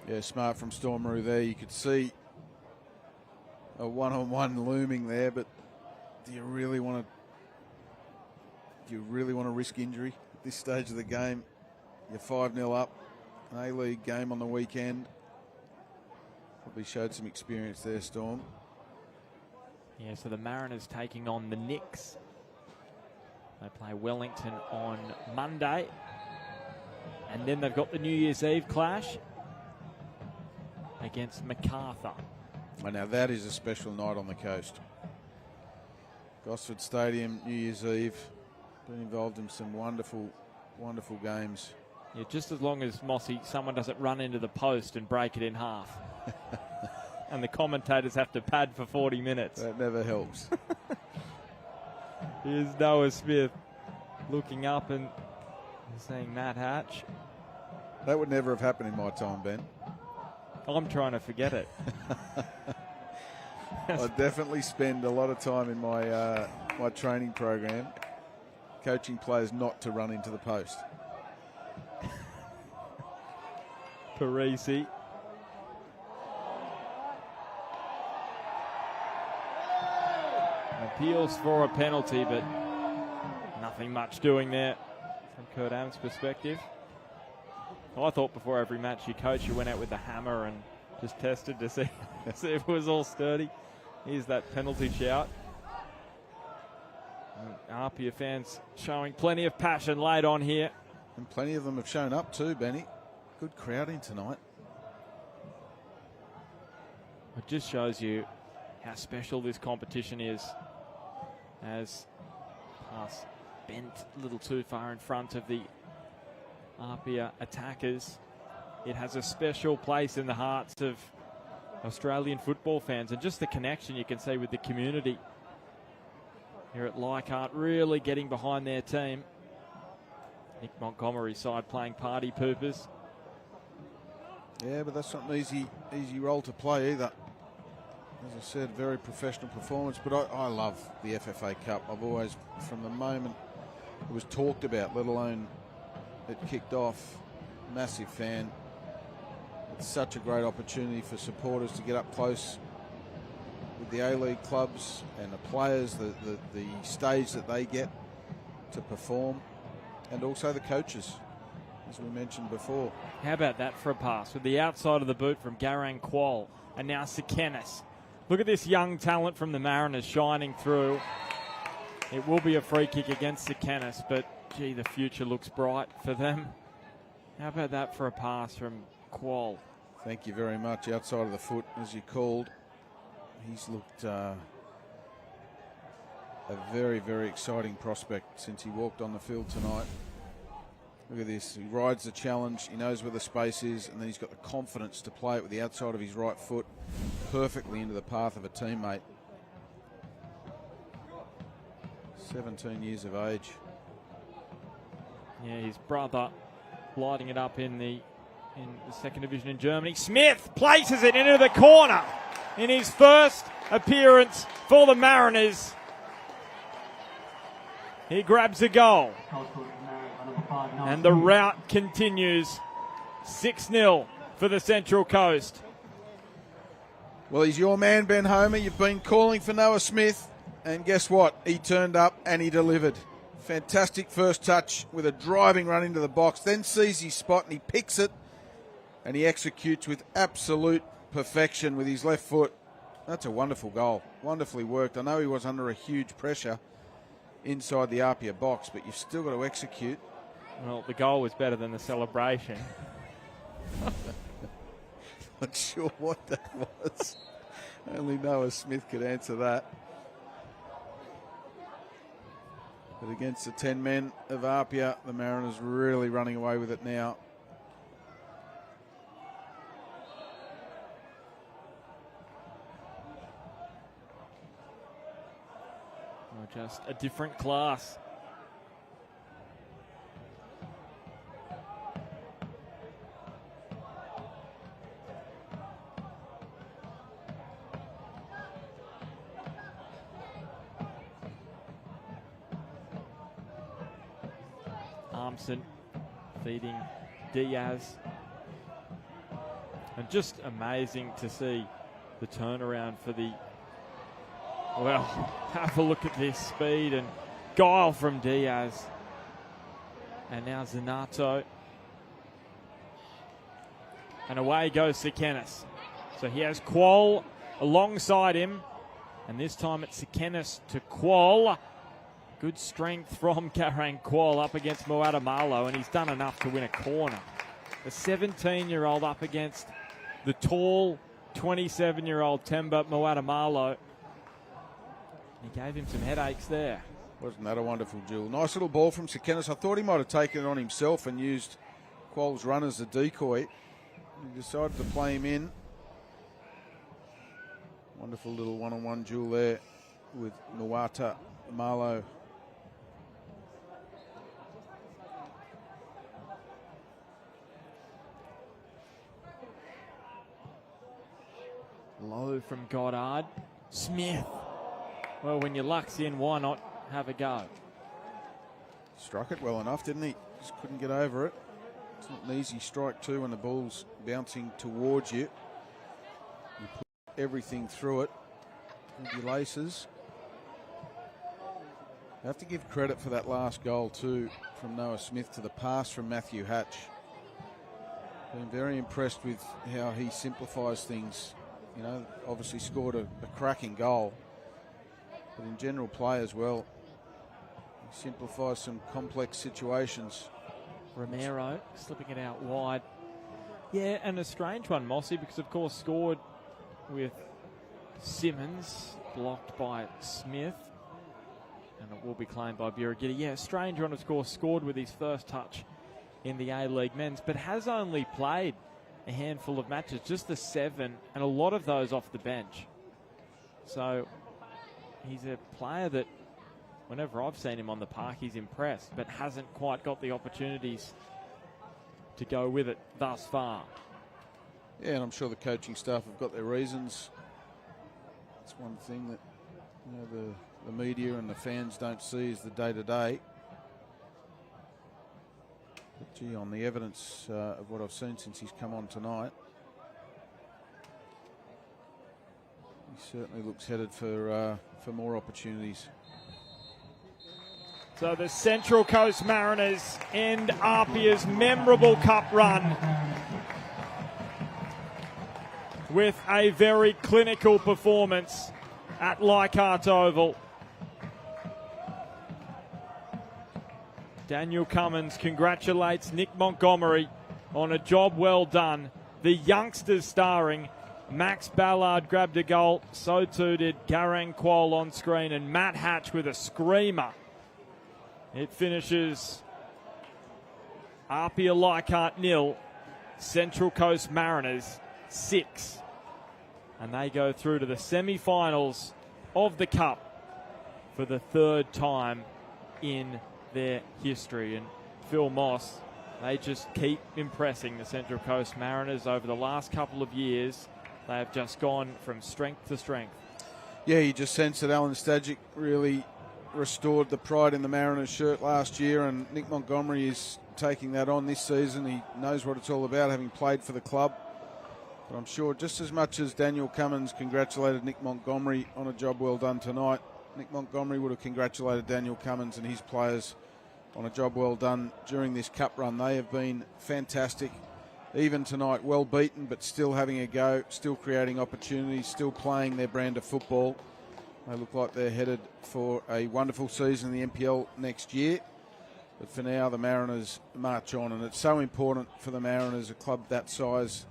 Yeah, smart from Stormaroo there. You could see a one-on-one looming there, but do you really want to risk injury at this stage of the game? You're 5-0 up, an A-League game on the weekend. Probably showed some experience there, Storm. Yeah, so the Mariners taking on the Knicks. They play Wellington on Monday. And then they've got the New Year's Eve clash against MacArthur. Well, now that is a special night on the coast. Gosford Stadium, New Year's Eve. Been involved in some wonderful, wonderful games. Yeah, just as long as, Mossy, someone doesn't run into the post and break it in half. And the commentators have to pad for 40 minutes. That never helps. Here's Noah Smith looking up and saying Matt Hatch. That would never have happened in my time, Ben. I'm trying to forget it. I definitely spend a lot of time in my my training program coaching players not to run into the post. Parisi. Appeals for a penalty, but nothing much doing there from Kurt Am's perspective. I thought before every match you coach, you went out with the hammer and just tested to see if it was all sturdy. Here's that penalty shout. And APIA fans showing plenty of passion late on here. And plenty of them have shown up too, Benny. Good crowding tonight. It just shows you how special this competition is. As pass bent a little too far in front of the APIA attackers. It has a special place in the hearts of Australian football fans, and just the connection you can see with the community here at Leichhardt, really getting behind their team. Nick Montgomery's side playing party poopers. Yeah, but that's not an easy role to play either. As I said, very professional performance, but I love the FFA Cup. I've always, from the moment it was talked about, let alone it kicked off, massive fan. It's such a great opportunity for supporters to get up close with the A-League clubs and the players, the stage that they get to perform, and also the coaches, as we mentioned before. How about that for a pass with the outside of the boot from Garang Kuol, and now Sekenis. Look at this young talent from the Mariners shining through. It will be a free kick against Sekenis, but gee, the future looks bright for them. How about that for a pass from Kuol? Thank you very much. Outside of the foot, as you called. He's looked a very, very exciting prospect since he walked on the field tonight. Look at this. He rides the challenge. He knows where the space is, and then he's got the confidence to play it with the outside of his right foot perfectly into the path of a teammate. 17 years of age. Yeah, his brother lighting it up in the second division in Germany. Smith places it into the corner in his first appearance for the Mariners. He grabs a goal. And the rout continues. 6-0 for the Central Coast. Well, he's your man, Ben Homer. You've been calling for Noah Smith. And guess what? He turned up and he delivered. Fantastic first touch with a driving run into the box. Then sees his spot and he picks it. And he executes with absolute perfection with his left foot. That's a wonderful goal. Wonderfully worked. I know he was under a huge pressure inside the APIA box, but you've still got to execute. Well, the goal was better than the celebration. Not sure what that was. Only Noah Smith could answer that. But against the 10 men of APIA, the Mariners really running away with it now. Oh, just a different class. Armson feeding Diaz. And just amazing to see the turnaround for the... Well, have a look at this speed and guile from Diaz. And now Zanato. And away goes Sekenis. So he has Kuol alongside him. And this time it's Sekenis to Kuol. Good strength from Garang Kuol up against Moata Malo, and he's done enough to win a corner. The 17-year-old up against the tall 27-year-old Temba Moata Malo. He gave him some headaches there. Wasn't that a wonderful duel? Nice little ball from Sekenis. I thought he might have taken it on himself and used Qual's run as a decoy. He decided to play him in. Wonderful little one-on-one duel there with Nwata Marlow. Low from Goddard. Smith. Well, when your luck's in, why not have a go? Struck it well enough, didn't he? Just couldn't get over it. It's not an easy strike too when the ball's bouncing towards you. You put everything through it with your laces. You have to give credit for that last goal too from Noah Smith to the pass from Matthew Hatch. Been very impressed with how he simplifies things. You know, obviously scored a cracking goal, but in general play as well. He simplifies some complex situations. Romero slipping it out wide. Yeah, and a strange one, Mossy, because of course scored with Simmons, blocked by Smith, and it will be claimed by Birighitti. Yeah, a strange one, of course, scored with his first touch in the A-League men's, but has only played a handful of matches, just the 7, and a lot of those off the bench. So he's a player that whenever I've seen him on the park, he's impressed, but hasn't quite got the opportunities to go with it thus far. Yeah, and I'm sure the coaching staff have got their reasons. It's one thing that, you know, the media and the fans don't see is the day-to-day. But gee, on the evidence of what I've seen since he's come on tonight, he certainly looks headed for more opportunities. So the Central Coast Mariners end APIA's memorable cup run with a very clinical performance at Leichhardt Oval. Daniel Cummins congratulates Nick Montgomery on a job well done. The youngsters starring. Max Ballard grabbed a goal, so too did Garang Qual on screen, and Matt Hatch with a screamer. It finishes APIA Leichhardt 0, Central Coast Mariners 6. And they go through to the semi-finals of the Cup for the 3rd time in their history. And Phil Moss, they just keep impressing the Central Coast Mariners over the last couple of years. They have just gone from strength to strength. Yeah, you just sense that Alan Stajic really restored the pride in the Mariners shirt last year, and Nick Montgomery is taking that on this season. He knows what it's all about, having played for the club. But I'm sure just as much as Daniel Cummins congratulated Nick Montgomery on a job well done tonight, Nick Montgomery would have congratulated Daniel Cummins and his players on a job well done during this cup run. They have been fantastic. Even tonight, well beaten, but still having a go, still creating opportunities, still playing their brand of football. They look like they're headed for a wonderful season in the NPL next year. But for now, the Mariners march on, and it's so important for the Mariners, a club that size,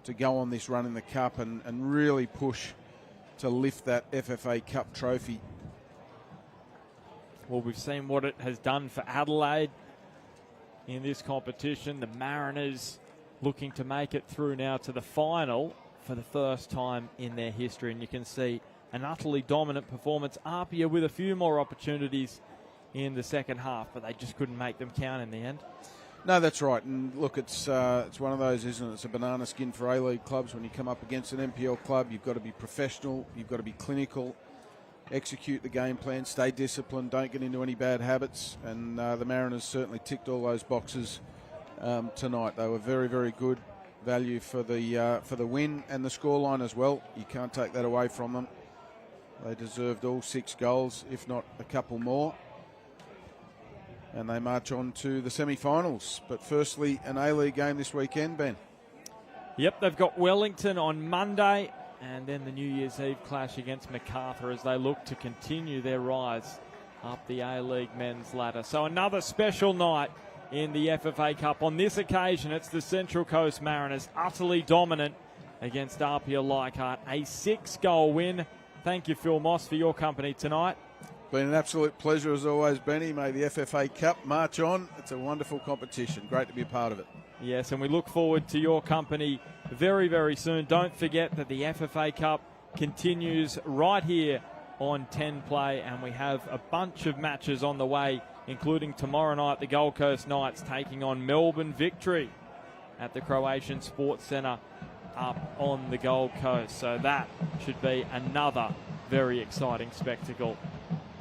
to go on this run in the Cup and really push to lift that FFA Cup trophy. Well, we've seen what it has done for Adelaide in this competition. The Mariners looking to make it through now to the final for the first time in their history. And you can see an utterly dominant performance. APIA with a few more opportunities in the second half, but they just couldn't make them count in the end. No, that's right. And look, it's one of those, isn't it? It's a banana skin for A-League clubs. When you come up against an NPL club, you've got to be professional, you've got to be clinical, execute the game plan, stay disciplined, don't get into any bad habits. And the Mariners certainly ticked all those boxes tonight. They were very, very good value for the win and the scoreline as well. You can't take that away from them. They deserved all 6 goals, if not a couple more. And they march on to the semi-finals. But firstly, an A-League game this weekend, Ben. Yep, they've got Wellington on Monday, and then the New Year's Eve clash against Macarthur as they look to continue their rise up the A-League men's ladder. So another special night in the FFA Cup. On this occasion, it's the Central Coast Mariners, utterly dominant against APIA Leichhardt. A 6-goal win Thank you, Phil Moss, for your company tonight. Been an absolute pleasure as always, Benny. May the FFA Cup march on. It's a wonderful competition. Great to be a part of it. Yes, and we look forward to your company very, very soon. Don't forget that the FFA Cup continues right here on 10 Play, and we have a bunch of matches on the way, including tomorrow night, the Gold Coast Knights taking on Melbourne Victory at the Croatian Sports Centre up on the Gold Coast. So that should be another very exciting spectacle.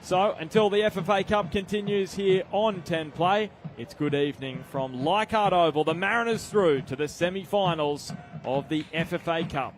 So until the FFA Cup continues here on 10 Play, it's good evening from Leichhardt Oval. The Mariners through to the semi-finals of the FFA Cup.